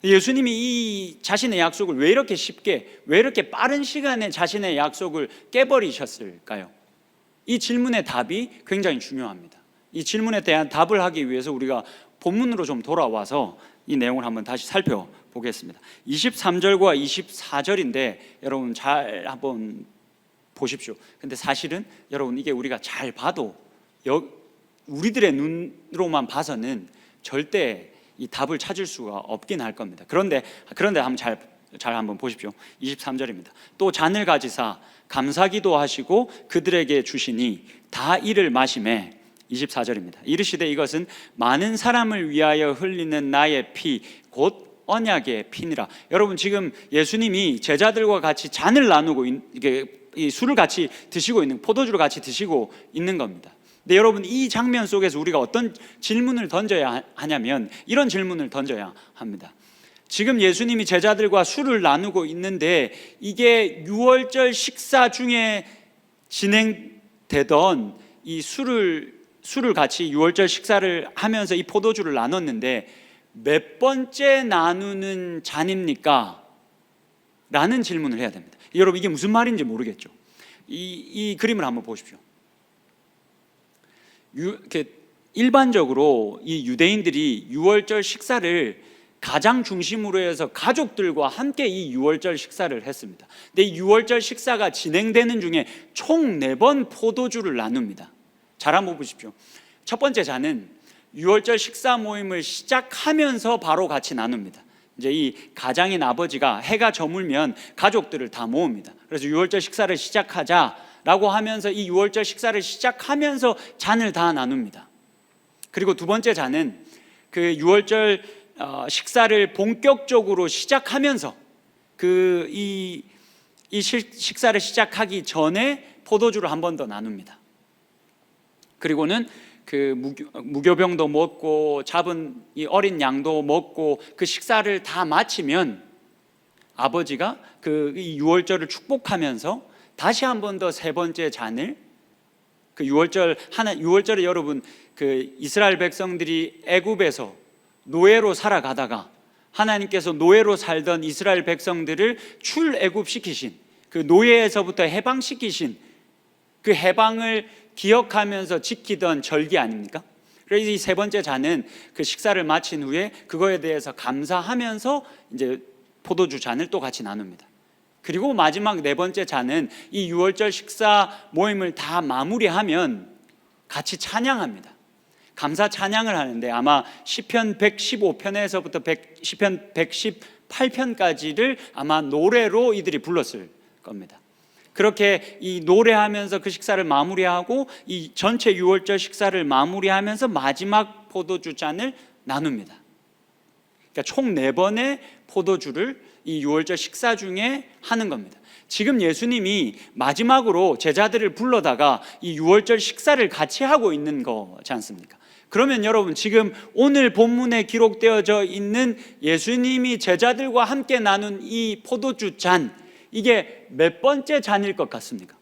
예수님이 이 자신의 약속을 왜 이렇게 쉽게, 왜 이렇게 빠른 시간에 자신의 약속을 깨버리셨을까요? 이 질문의 답이 굉장히 중요합니다. 이 질문에 대한 답을 하기 위해서 우리가 본문으로 좀 돌아와서 이 내용을 한번 다시 살펴보겠습니다. 23절과 24절인데 여러분 잘 한번 보십시오. 근데 사실은 여러분 이게 우리가 잘 봐도 우리들의 눈으로만 봐서는 절대 이 답을 찾을 수가 없긴 할 겁니다. 그런데 한번 잘 한번 보십시오. 23절입니다. 또 잔을 가지사 감사기도 하시고 그들에게 주시니 다 이를 마시매. 24절입니다. 이르시되 이것은 많은 사람을 위하여 흘리는 나의 피 곧 언약의 피니라. 여러분 지금 예수님이 제자들과 같이 잔을 나누고 이 술을 같이 드시고 있는, 포도주를 같이 드시고 있는 겁니다. 근데 여러분 이 장면 속에서 우리가 어떤 질문을 던져야 하냐면 이런 질문을 던져야 합니다. 지금 예수님이 제자들과 술을 나누고 있는데 이게 유월절 식사 중에 진행되던 이 술을 같이 유월절 식사를 하면서 이 포도주를 나눴는데 몇 번째 나누는 잔입니까? 라는 질문을 해야 됩니다. 여러분 이게 무슨 말인지 모르겠죠. 이 그림을 한번 보십시오. 일반적으로 이 유대인들이 유월절 식사를 가장 중심으로 해서 가족들과 함께 이 유월절 식사를 했습니다. 근데 이 유월절 식사가 진행되는 중에 총 4번 포도주를 나눕니다. 잘 한번 보십시오. 첫 번째 잔은 유월절 식사 모임을 시작하면서 바로 같이 나눕니다. 이제 이 가장인 아버지가 해가 저물면 가족들을 다 모읍니다. 그래서 유월절 식사를 시작하자라고 하면서 이 유월절 식사를 시작하면서 잔을 다 나눕니다. 그리고 두 번째 잔은 그 유월절 식사를 본격적으로 시작하면서 이 식사를 시작하기 전에 포도주를 한 번 더 나눕니다. 그리고는 그 무교병도 먹고 잡은 이 어린 양도 먹고 그 식사를 다 마치면 아버지가 이 유월절을 축복하면서 다시 한 번 더 세 번째 잔을 그 유월절에 여러분 그 이스라엘 백성들이 애굽에서 노예로 살아가다가 하나님께서 노예로 살던 이스라엘 백성들을 출애굽시키신 그 노예에서부터 해방시키신 그 해방을 기억하면서 지키던 절기 아닙니까? 그래서 이 세 번째 잔은 그 식사를 마친 후에 그거에 대해서 감사하면서 이제 포도주 잔을 또 같이 나눕니다. 그리고 마지막 네 번째 잔은 이 유월절 식사 모임을 다 마무리하면 같이 찬양합니다. 감사 찬양을 하는데 아마 시편 115편에서부터 시편 118편까지를 아마 노래로 이들이 불렀을 겁니다. 그렇게 이 노래하면서 그 식사를 마무리하고 이 전체 유월절 식사를 마무리하면서 마지막 포도주 잔을 나눕니다. 그러니까 총 4번의 포도주를 이 유월절 식사 중에 하는 겁니다. 지금 예수님이 마지막으로 제자들을 불러다가 이 유월절 식사를 같이 하고 있는 거지 않습니까? 그러면 여러분 지금 오늘 본문에 기록되어져 있는 예수님이 제자들과 함께 나눈 이 포도주 잔, 이게 몇 번째 잔일 것 같습니까?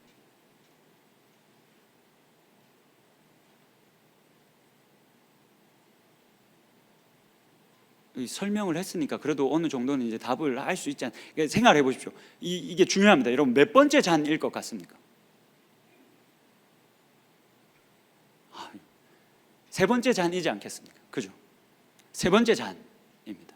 설명을 했으니까 그래도 어느 정도는 이제 답을 할 수 있지 않을까 생각을 해보십시오. 이게 중요합니다. 여러분 몇 번째 잔일 것 같습니까? 세 번째 잔이지 않겠습니까? 그죠? 세 번째 잔입니다.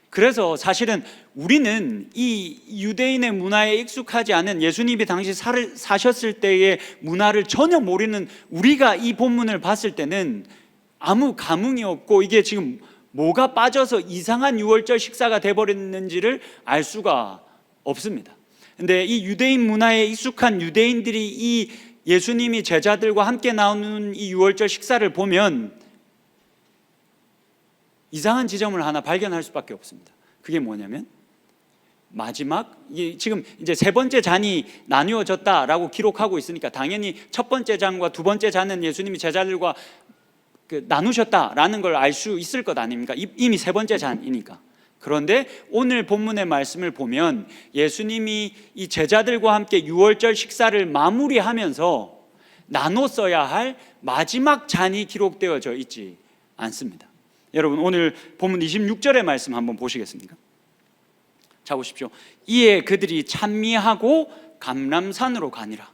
그래서 사실은 우리는 이 유대인의 문화에 익숙하지 않은 예수님이 당시 사셨을 때의 문화를 전혀 모르는 우리가 이 본문을 봤을 때는 아무 감흥이 없고 이게 지금 뭐가 빠져서 이상한 유월절 식사가 돼버렸는지를 알 수가 없습니다. 근데 이 유대인 문화에 익숙한 유대인들이 이 예수님이 제자들과 함께 나오는 이 유월절 식사를 보면 이상한 지점을 하나 발견할 수밖에 없습니다. 그게 뭐냐면 마지막 지금 이제 세 번째 잔이 나누어졌다라고 기록하고 있으니까 당연히 첫 번째 잔과 두 번째 잔은 예수님이 제자들과 나누셨다라는 걸 알 수 있을 것 아닙니까? 이미 세 번째 잔이니까. 그런데 오늘 본문의 말씀을 보면 예수님이 이 제자들과 함께 유월절 식사를 마무리하면서 나눴어야 할 마지막 잔이 기록되어져 있지 않습니다. 여러분 오늘 본문 26절의 말씀 한번 보시겠습니까? 자 보십시오. 이에 그들이 찬미하고 감람산으로 가니라.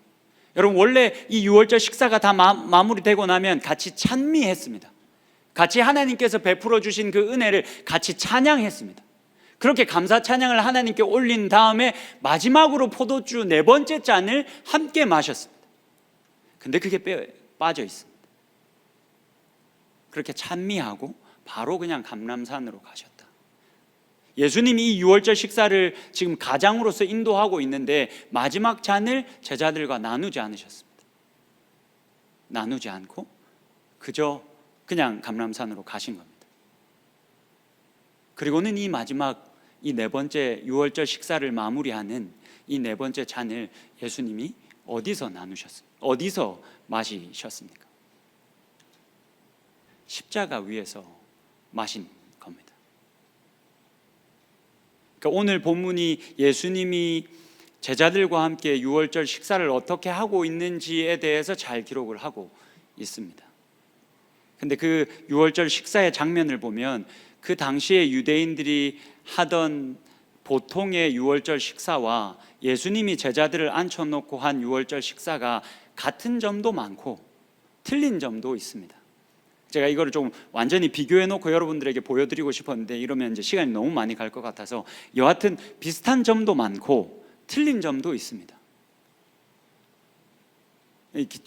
여러분 원래 이 유월절 식사가 다 마무리되고 나면 같이 찬미했습니다. 같이 하나님께서 베풀어 주신 그 은혜를 같이 찬양했습니다. 그렇게 감사 찬양을 하나님께 올린 다음에 마지막으로 포도주 네 번째 잔을 함께 마셨습니다. 근데 그게 빠져 있습니다. 그렇게 찬미하고 바로 그냥 감람산으로 가셨다. 예수님이 이 유월절 식사를 지금 가장으로서 인도하고 있는데 마지막 잔을 제자들과 나누지 않으셨습니다. 나누지 않고 그저 그냥 감람산으로 가신 겁니다. 그리고는 이 마지막 이 네 번째 유월절 식사를 마무리하는 이 네 번째 잔을 예수님이 어디서 나누셨습니까? 어디서 마시셨습니까? 십자가 위에서 마신 겁니다. 그러니까 오늘 본문이 예수님이 제자들과 함께 유월절 식사를 어떻게 하고 있는지에 대해서 잘 기록을 하고 있습니다. 근데 그 유월절 식사의 장면을 보면 그 당시에 유대인들이 하던 보통의 유월절 식사와 예수님이 제자들을 앉혀놓고 한 유월절 식사가 같은 점도 많고 틀린 점도 있습니다. 제가 이거를 좀 완전히 비교해놓고 여러분들에게 보여드리고 싶었는데 이러면 이제 시간이 너무 많이 갈 것 같아서 여하튼 비슷한 점도 많고 틀린 점도 있습니다.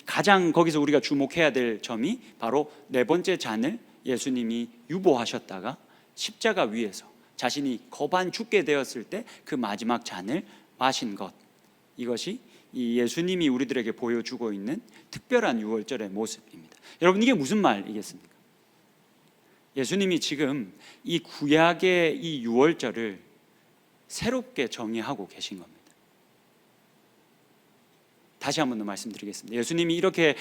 가장 거기서 우리가 주목해야 될 점이 바로 네 번째 잔을 예수님이 유보하셨다가 십자가 위에서 자신이 거반 죽게 되었을 때 그 마지막 잔을 마신 것, 이것이 이 예수님이 우리들에게 보여주고 있는 특별한 유월절의 모습입니다. 여러분 이게 무슨 말이겠습니까? 예수님이 지금 이 구약의 이 유월절을 새롭게 정의하고 계신 겁니다. 다시 한 번 더 말씀드리겠습니다. 예수님이 이렇게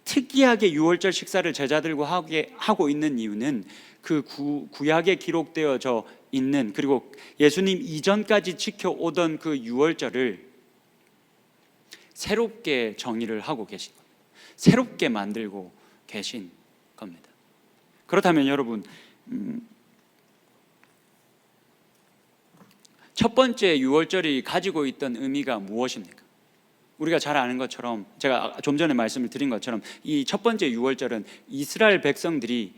특이하게 유월절 식사를 제자들과 하고 있는 이유는 그 구약에 기록되어져 있는, 그리고 예수님 이전까지 지켜오던 그 유월절을 새롭게 정의를 하고 계신 겁니다. 새롭게 만들고 계신 겁니다. 그렇다면 여러분, 첫 번째 유월절이 가지고 있던 의미가 무엇입니까? 우리가 잘 아는 것처럼, 제가 좀 전에 말씀을 드린 것처럼 이 첫 번째 유월절은 이스라엘 백성들이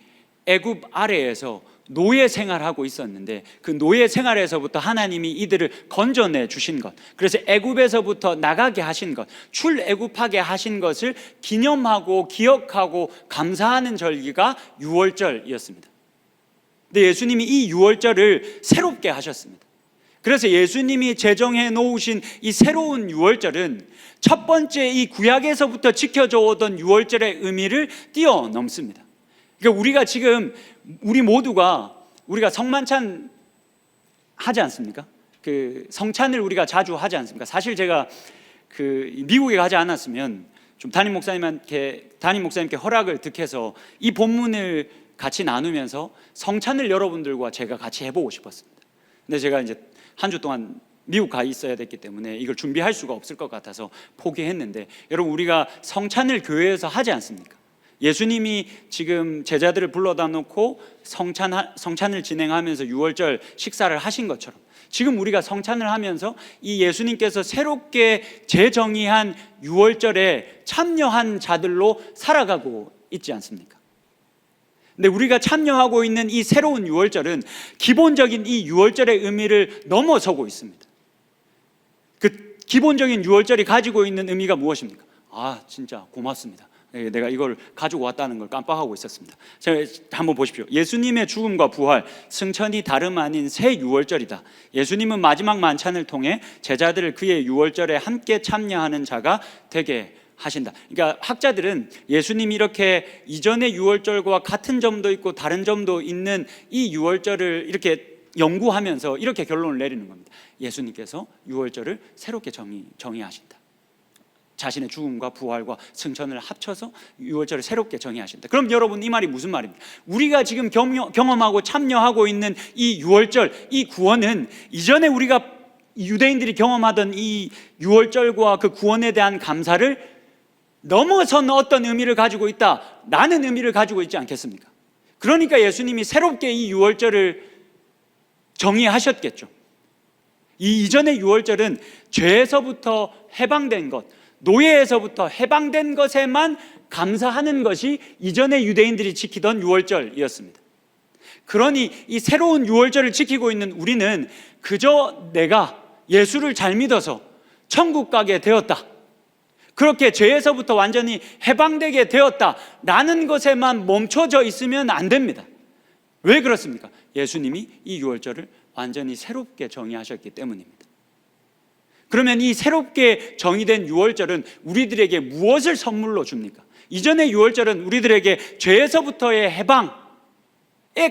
애굽 아래에서 노예 생활하고 있었는데 그 노예 생활에서부터 하나님이 이들을 건져내 주신 것, 그래서 애굽에서부터 나가게 하신 것, 출애굽하게 하신 것을 기념하고 기억하고 감사하는 절기가 유월절이었습니다. 근데 예수님이 이 유월절을 새롭게 하셨습니다. 그래서 예수님이 제정해 놓으신 이 새로운 유월절은 첫 번째 이 구약에서부터 지켜져 오던 유월절의 의미를 뛰어넘습니다. 그러니까 우리가 지금 우리 모두가 우리가 성만찬 하지 않습니까? 그 성찬을 우리가 자주 하지 않습니까? 사실 제가 그 미국에 가지 않았으면 좀 담임 목사님께 허락을 득해서 이 본문을 같이 나누면서 성찬을 여러분들과 제가 같이 해보고 싶었습니다. 근데 제가 이제 한 주 동안 미국 가 있어야 됐기 때문에 이걸 준비할 수가 없을 것 같아서 포기했는데, 여러분 우리가 성찬을 교회에서 하지 않습니까? 예수님이 지금 제자들을 불러다 놓고 성찬을 진행하면서 유월절 식사를 하신 것처럼 지금 우리가 성찬을 하면서 이 예수님께서 새롭게 재정의한 유월절에 참여한 자들로 살아가고 있지 않습니까? 근데 우리가 참여하고 있는 이 새로운 유월절은 기본적인 이 유월절의 의미를 넘어서고 있습니다. 그 기본적인 유월절이 가지고 있는 의미가 무엇입니까? 진짜 고맙습니다. 내가 이걸 가지고 왔다는 걸 깜빡하고 있었습니다. 자, 한번 보십시오. 예수님의 죽음과 부활, 승천이 다름 아닌 새 유월절이다. 예수님은 마지막 만찬을 통해 제자들을 그의 유월절에 함께 참여하는 자가 되게 하신다. 그러니까 학자들은 예수님이 이렇게 이전의 유월절과 같은 점도 있고 다른 점도 있는 이 유월절을 이렇게 연구하면서 이렇게 결론을 내리는 겁니다. 예수님께서 유월절을 새롭게 정의하신다. 자신의 죽음과 부활과 승천을 합쳐서 유월절을 새롭게 정의하신다. 그럼 여러분, 이 말이 무슨 말입니까? 우리가 지금 경험하고 참여하고 있는 이 유월절, 이 구원은 이전에 우리가 유대인들이 경험하던 이 유월절과 그 구원에 대한 감사를 넘어선 어떤 의미를 가지고 있다라는 의미를 가지고 있지 않겠습니까? 그러니까 예수님이 새롭게 이 유월절을 정의하셨겠죠. 이 이전의 유월절은 죄에서부터 해방된 것, 노예에서부터 해방된 것에만 감사하는 것이 이전의 유대인들이 지키던 유월절이었습니다. 그러니 이 새로운 유월절을 지키고 있는 우리는 그저 내가 예수를 잘 믿어서 천국 가게 되었다, 그렇게 죄에서부터 완전히 해방되게 되었다라는 것에만 멈춰져 있으면 안 됩니다. 왜 그렇습니까? 예수님이 이 유월절을 완전히 새롭게 정의하셨기 때문입니다. 그러면 이 새롭게 정의된 유월절은 우리들에게 무엇을 선물로 줍니까? 이전의 유월절은 우리들에게 죄에서부터의 해방에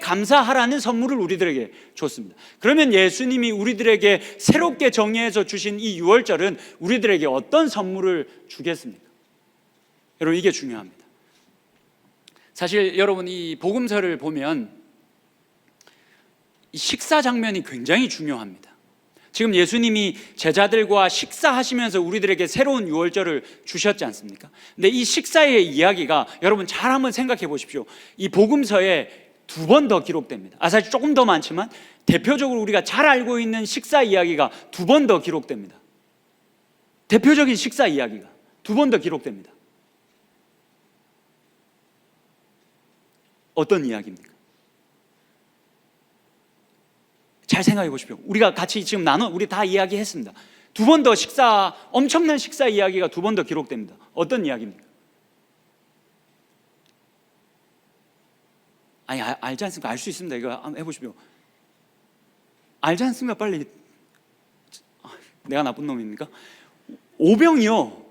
감사하라는 선물을 우리들에게 줬습니다. 그러면 예수님이 우리들에게 새롭게 정의해서 주신 이 유월절은 우리들에게 어떤 선물을 주겠습니까? 여러분, 이게 중요합니다. 사실 여러분, 이 복음서를 보면 이 식사 장면이 굉장히 중요합니다. 지금 예수님이 제자들과 식사하시면서 우리들에게 새로운 유월절을 주셨지 않습니까? 근데 이 식사의 이야기가 여러분 잘 한번 생각해 보십시오. 이 복음서에 2번 더 기록됩니다. 사실 조금 더 많지만 대표적으로 우리가 잘 알고 있는 식사 이야기가 2번 더 기록됩니다. 대표적인 식사 이야기가 2번 더 기록됩니다. 어떤 이야기입니까? 잘 생각해 보십시오. 우리가 같이 지금 우리 다 이야기했습니다. 2번 더 엄청난 식사 이야기가 2번 더 기록됩니다. 어떤 이야기입니까? 아니, 알지 않습니까? 알 수 있습니다. 이거 한번 해보십시오. 알지 않습니까? 빨리. 내가 나쁜 놈입니까? 오병이요.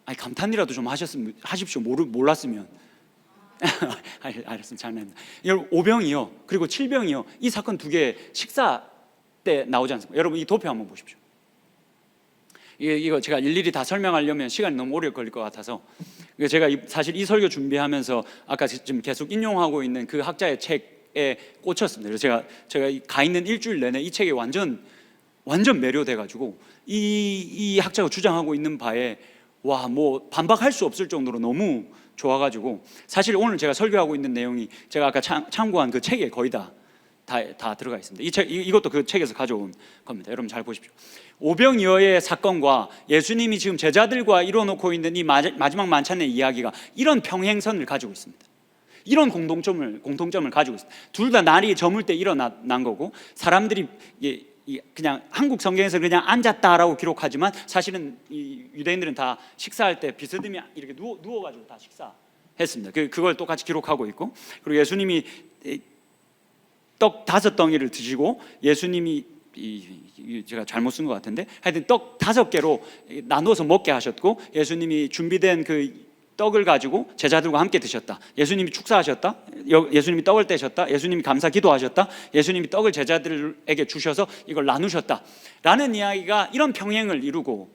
아니, 감탄이라도 좀 하십시오. 몰랐으면. 알았습니다. 장난입니다. 여러분, 오병이어 그리고 칠병이어 이 사건 두 개 식사 때 나오지 않습니까? 여러분 이 도표 한번 보십시오. 이거 제가 일일이 다 설명하려면 시간이 너무 오래 걸릴 것 같아서 제가 사실 이 설교 준비하면서 아까 지금 계속 인용하고 있는 그 학자의 책에 꽂혔습니다. 그래서 제가 가 있는 일주일 내내 이 책에 완전 매료돼가지고 이 학자가 주장하고 있는 바에 와 뭐 반박할 수 없을 정도로 너무 좋아가지고 사실 오늘 제가 설교하고 있는 내용이 제가 아까 참고한 그 책에 거의 다 들어가 있습니다. 이것도 그 책에서 가져온 겁니다. 여러분 잘 보십시오. 오병이어의 사건과 예수님이 지금 제자들과 이뤄놓고 있는 이 마지막 만찬의 이야기가 이런 평행선을 가지고 있습니다. 이런 공통점을 가지고 있습니다. 둘 다 날이 저물 때 일어난 거고 사람들이 그냥 한국 성경에서 그냥 앉았다라고 기록하지만 사실은 이 유대인들은 다 식사할 때 비스듬히 이렇게 누워가지고 다 식사했습니다. 그걸 똑같이 기록하고 있고 그리고 예수님이 떡 5덩이를 드시고 예수님이 제가 잘못 쓴 것 같은데 하여튼 떡 5개로 나누어서 먹게 하셨고 예수님이 준비된 그 떡을 가지고 제자들과 함께 드셨다. 예수님이 축사하셨다. 예수님이 떡을 떼셨다. 예수님이 감사 기도하셨다. 예수님이 떡을 제자들에게 주셔서 이걸 나누셨다 라는 이야기가 이런 평행을 이루고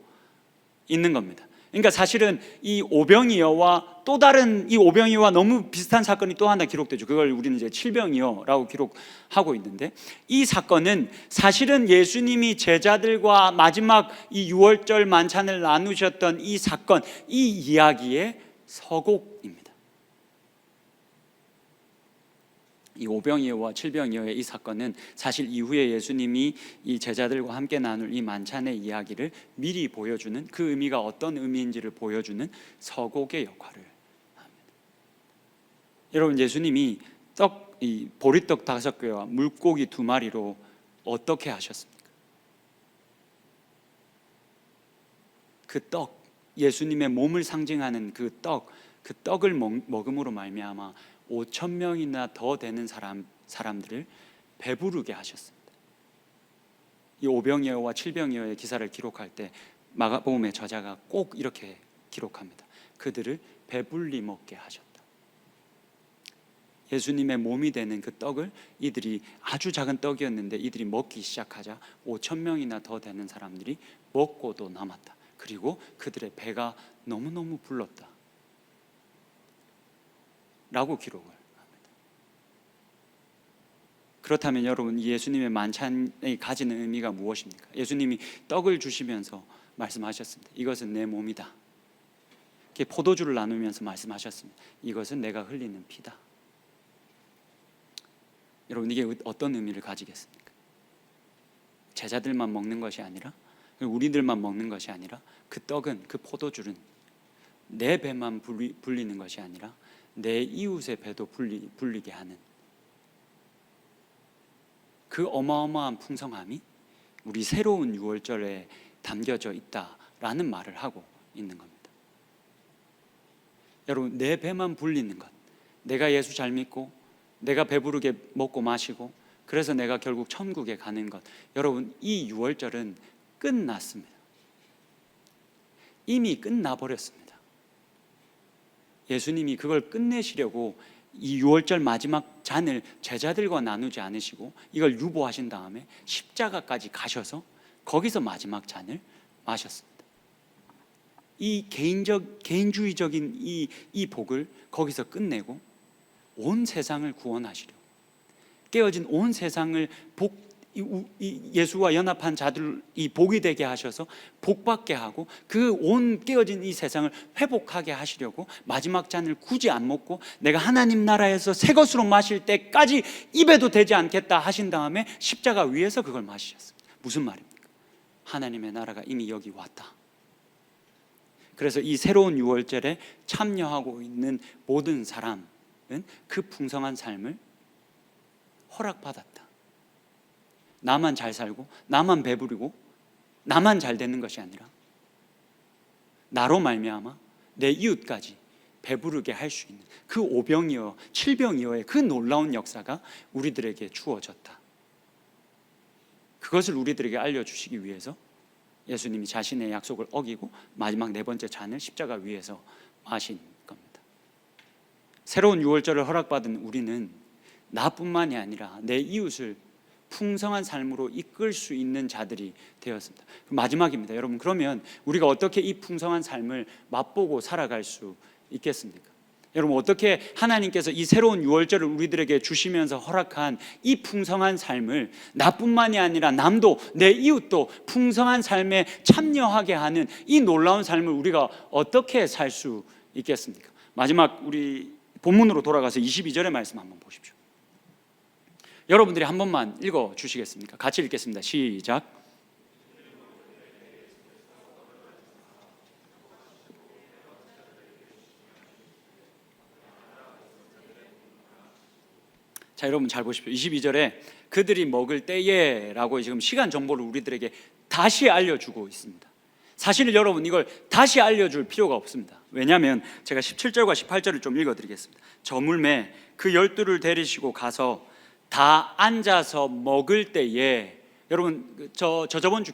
있는 겁니다. 그러니까 사실은 이 오병이어와 또 다른 이 오병이어와 너무 비슷한 사건이 또 하나 기록되죠. 그걸 우리는 이제 칠병이어라고 기록하고 있는데 이 사건은 사실은 예수님이 제자들과 마지막 이 유월절 만찬을 나누셨던 이 사건, 이 이야기의 서곡입니다. 이 오병이어와 칠병이어의 이 사건은 사실 이후에 예수님이 이 제자들과 함께 나눌 이 만찬의 이야기를 미리 보여주는 그 의미가 어떤 의미인지를 보여주는 서곡의 역할을 합니다. 여러분 예수님이 이 보리떡 5개와 물고기 2마리로 어떻게 하셨습니까? 그 떡, 예수님의 몸을 상징하는 그 떡을 먹음으로 말미암아 5,000명이나 더 되는 사람들을 배부르게 하셨습니다. 이 오병이어와 칠병이어의 기사를 기록할 때 마가복음의 저자가 꼭 이렇게 기록합니다. 그들을 배불리 먹게 하셨다. 예수님의 몸이 되는 그 떡을 이들이 아주 작은 떡이었는데 이들이 먹기 시작하자 5,000명이나 더 되는 사람들이 먹고도 남았다. 그리고 그들의 배가 너무너무 불렀다 라고 기록을 합니다. 그렇다면 여러분 이 예수님의 만찬이 가지는 의미가 무엇입니까? 예수님이 떡을 주시면서 말씀하셨습니다. 이것은 내 몸이다. 포도주를 나누면서 말씀하셨습니다. 이것은 내가 흘리는 피다. 여러분 이게 어떤 의미를 가지겠습니까? 제자들만 먹는 것이 아니라 우리들만 먹는 것이 아니라 그 떡은 그 포도주는 내 배만 불리는 것이 아니라 내 이웃의 배도 불리게 하는 그 어마어마한 풍성함이 우리 새로운 유월절에 담겨져 있다라는 말을 하고 있는 겁니다. 여러분 내 배만 불리는 것, 내가 예수 잘 믿고 내가 배부르게 먹고 마시고 그래서 내가 결국 천국에 가는 것, 여러분 이 유월절은 끝났습니다. 이미 끝나버렸습니다. 예수님이 그걸 끝내시려고 이 유월절 마지막 잔을 제자들과 나누지 않으시고 이걸 유보하신 다음에 십자가까지 가셔서 거기서 마지막 잔을 마셨습니다. 이 개인주의적인 이 복을 거기서 끝내고 온 세상을 구원하시려고 깨어진 온 세상을 예수와 연합한 자들이 복이 되게 하셔서 복받게 하고 그 온 깨어진 이 세상을 회복하게 하시려고 마지막 잔을 굳이 안 먹고 내가 하나님 나라에서 새 것으로 마실 때까지 입에도 대지 않겠다 하신 다음에 십자가 위에서 그걸 마시셨습니다. 무슨 말입니까? 하나님의 나라가 이미 여기 왔다. 그래서 이 새로운 유월절에 참여하고 있는 모든 사람은 그 풍성한 삶을 허락받았다. 나만 잘 살고 나만 배부르고 나만 잘 되는 것이 아니라 나로 말미암아 내 이웃까지 배부르게 할 수 있는 그 오병이어 칠병이어의 그 놀라운 역사가 우리들에게 주어졌다. 그것을 우리들에게 알려주시기 위해서 예수님이 자신의 약속을 어기고 마지막 4번째 잔을 십자가 위에서 마신 겁니다. 새로운 유월절을 허락받은 우리는 나뿐만이 아니라 내 이웃을 풍성한 삶으로 이끌 수 있는 자들이 되었습니다. 마지막입니다. 여러분, 그러면 우리가 어떻게 이 풍성한 삶을 맛보고 살아갈 수 있겠습니까? 여러분, 어떻게 하나님께서 이 새로운 유월절을 우리들에게 주시면서 허락한 이 풍성한 삶을 나뿐만이 아니라 남도 내 이웃도 풍성한 삶에 참여하게 하는 이 놀라운 삶을 우리가 어떻게 살 수 있겠습니까? 마지막 우리 본문으로 돌아가서 22절의 말씀 한번 보십시오. 여러분들이 한 번만 읽어 주시겠습니까? 같이 읽겠습니다. 시작. 자, 여러분 잘 보십시오. 22절에 그들이 먹을 때에 라고 지금 시간 정보를 우리들에게 다시 알려주고 있습니다. 사실 여러분, 이걸 다시 알려줄 필요가 없습니다. 왜냐하면 제가 17절과 18절을 좀 읽어드리겠습니다. 저물매 그 12를 데리시고 가서 다 앉아서 먹을 때에, 여러분 저번 주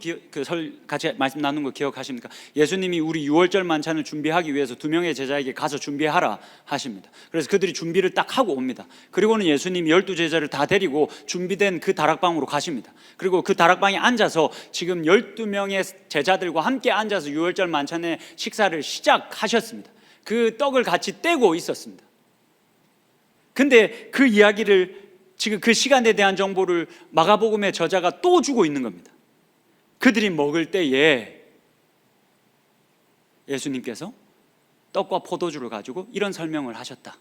같이 말씀 나눈 거 기억하십니까? 예수님이 우리 유월절 만찬을 준비하기 위해서 2명의 제자에게 가서 준비하라 하십니다. 그래서 그들이 준비를 딱 하고 옵니다. 그리고는 예수님이 12제자를 다 데리고 준비된 그 다락방으로 가십니다. 그리고 그 다락방에 앉아서 지금 12명의 제자들과 함께 앉아서 유월절 만찬의 식사를 시작하셨습니다. 그 떡을 같이 떼고 있었습니다. 근데 그 이야기를, 지금 그 시간에 대한 정보를 마가복음의 저자가 또 주고 있는 겁니다. 그들이 먹을 때에 예수님께서 떡과 포도주를 가지고 이런 설명을 하셨다.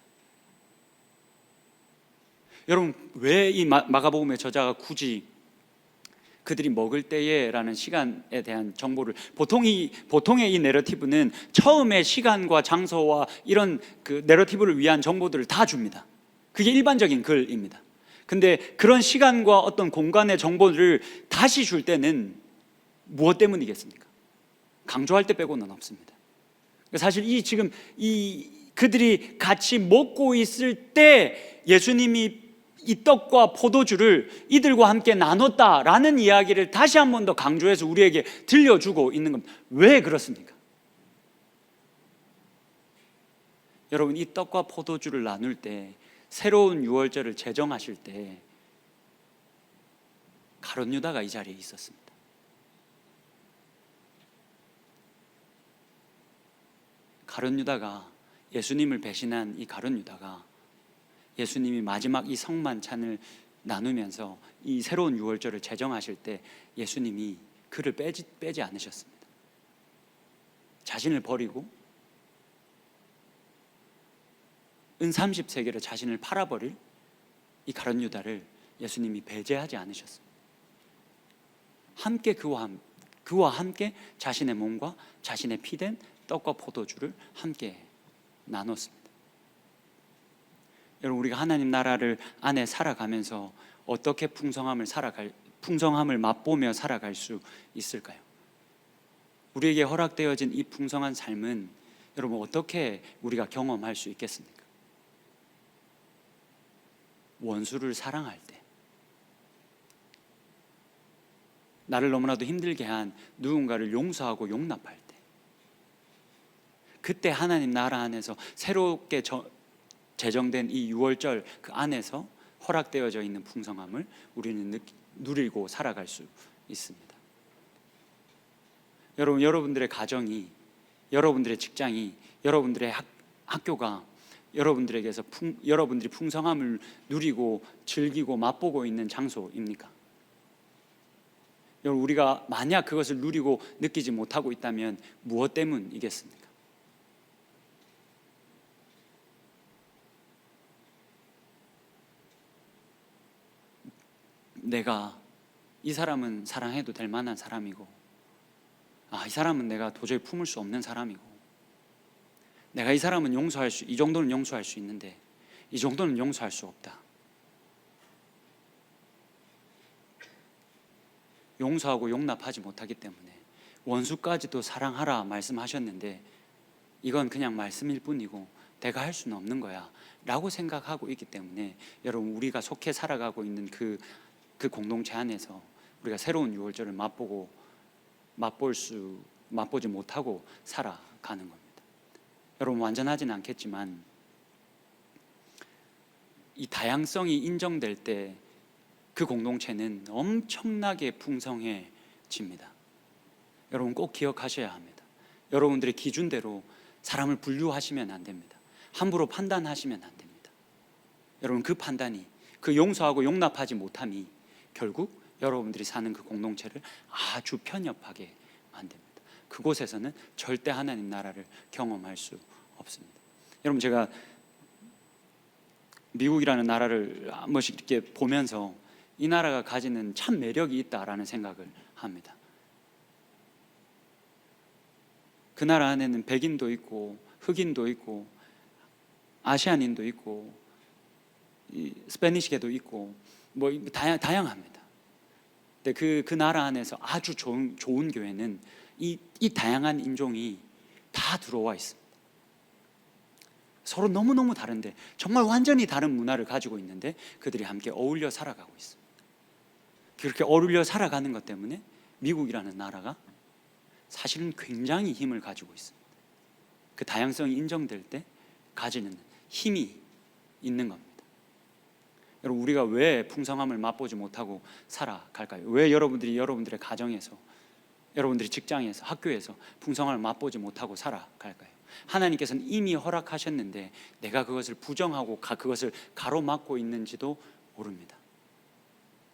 여러분, 왜 이 마가복음의 저자가 굳이 그들이 먹을 때에 라는 시간에 대한 정보를, 보통의 이 내러티브는 처음에 시간과 장소와 이런 그 내러티브를 위한 정보들을 다 줍니다. 그게 일반적인 글입니다. 근데 그런 시간과 어떤 공간의 정보를 다시 줄 때는 무엇 때문이겠습니까? 강조할 때 빼고는 없습니다. 사실 그들이 같이 먹고 있을 때 예수님이 이 떡과 포도주를 이들과 함께 나눴다라는 이야기를 다시 한 번 더 강조해서 우리에게 들려주고 있는 겁니다. 왜 그렇습니까? 여러분, 이 떡과 포도주를 나눌 때, 새로운 유월절을 제정하실 때 가룟 유다가 이 자리에 있었습니다. 가룟 유다가, 예수님을 배신한 이 가룟 유다가 예수님이 마지막 이 성만찬을 나누면서 이 새로운 유월절을 제정하실 때 예수님이 그를 빼지 않으셨습니다. 자신을 버리고 은 30세겔에 자신을 팔아버릴 이 가룟 유다를 예수님이 배제하지 않으셨습니다. 함께 그와 함께 자신의 몸과 자신의 피된 떡과 포도주를 함께 나눴습니다. 여러분, 우리가 하나님 나라를 안에 살아가면서 어떻게 풍성함을 맛보며 살아갈 수 있을까요? 우리에게 허락되어진 이 풍성한 삶은 여러분 어떻게 우리가 경험할 수 있겠습니까? 원수를 사랑할 때, 나를 너무나도 힘들게 한 누군가를 용서하고 용납할 때, 그때 하나님 나라 안에서 새롭게 제정된 이 유월절 그 안에서 허락되어져 있는 풍성함을 우리는 누리고 살아갈 수 있습니다. 여러분, 여러분들의 가정이, 여러분들의 직장이, 여러분들의 학교가 여러분들에게서 여러분들이 풍성함을 누리고 즐기고 맛보고 있는 장소입니까? 여러분, 우리가 만약 그것을 누리고 느끼지 못하고 있다면 무엇 때문이겠습니까? 내가 이 사람은 사랑해도 될 만한 사람이고, 이 사람은 내가 도저히 품을 수 없는 사람이고, 내가 이 사람은 이 정도는 용서할 수 있는데 이 정도는 용서할 수 없다. 용서하고 용납하지 못하기 때문에 원수까지도 사랑하라 말씀하셨는데 이건 그냥 말씀일 뿐이고 내가 할 수는 없는 거야 라고 생각하고 있기 때문에 여러분, 우리가 속해 살아가고 있는 그 공동체 안에서 우리가 새로운 유월절을 맛보지 못하고 살아가는 겁니다. 여러분, 완전하진 않겠지만 이 다양성이 인정될 때 그 공동체는 엄청나게 풍성해집니다. 여러분 꼭 기억하셔야 합니다. 여러분들의 기준대로 사람을 분류하시면 안 됩니다. 함부로 판단하시면 안 됩니다. 여러분 그 판단이, 그 용서하고 용납하지 못함이 결국 여러분들이 사는 그 공동체를 아주 편협하게 만듭니다. 그곳에서는 절대 하나님 나라를 경험할 수 없습니다. 여러분 제가 미국이라는 나라를 한 번씩 이렇게 보면서 이 나라가 가지는 참 매력이 있다라는 생각을 합니다. 그 나라 안에는 백인도 있고 흑인도 있고 아시안인도 있고 스페니시계도 있고 뭐 다양합니다. 근데 그 나라 안에서 아주 좋은 교회는 이 다양한 인종이 다 들어와 있습니다. 서로 너무너무 다른데 정말 완전히 다른 문화를 가지고 있는데 그들이 함께 어울려 살아가고 있습니다. 그렇게 어울려 살아가는 것 때문에 미국이라는 나라가 사실은 굉장히 힘을 가지고 있습니다. 그 다양성이 인정될 때 가지는 힘이 있는 겁니다. 여러분 우리가 왜 풍성함을 맛보지 못하고 살아갈까요? 왜 여러분들의 가정에서, 여러분들이 직장에서, 학교에서 풍성함을 맛보지 못하고 살아갈까요? 하나님께서는 이미 허락하셨는데 내가 그것을 부정하고 그것을 가로막고 있는지도 모릅니다.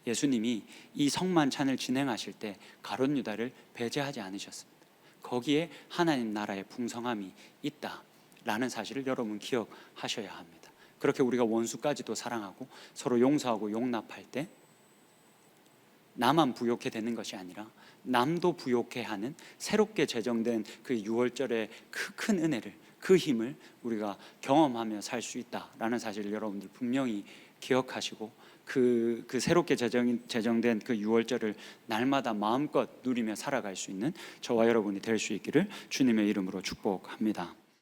예수님이 이 성만찬을 진행하실 때 가룟 유다를 배제하지 않으셨습니다. 거기에 하나님 나라의 풍성함이 있다라는 사실을 여러분 기억하셔야 합니다. 그렇게 우리가 원수까지도 사랑하고 서로 용서하고 용납할 때 나만 부욕해 되는 것이 아니라 남도 부욕해 하는 새롭게 제정된 그 6월절의 그 큰 은혜를, 그 힘을 우리가 경험하며 살 수 있다라는 사실을 여러분들 분명히 기억하시고 그 새롭게 제정된 그 6월절을 날마다 마음껏 누리며 살아갈 수 있는 저와 여러분이 될 수 있기를 주님의 이름으로 축복합니다.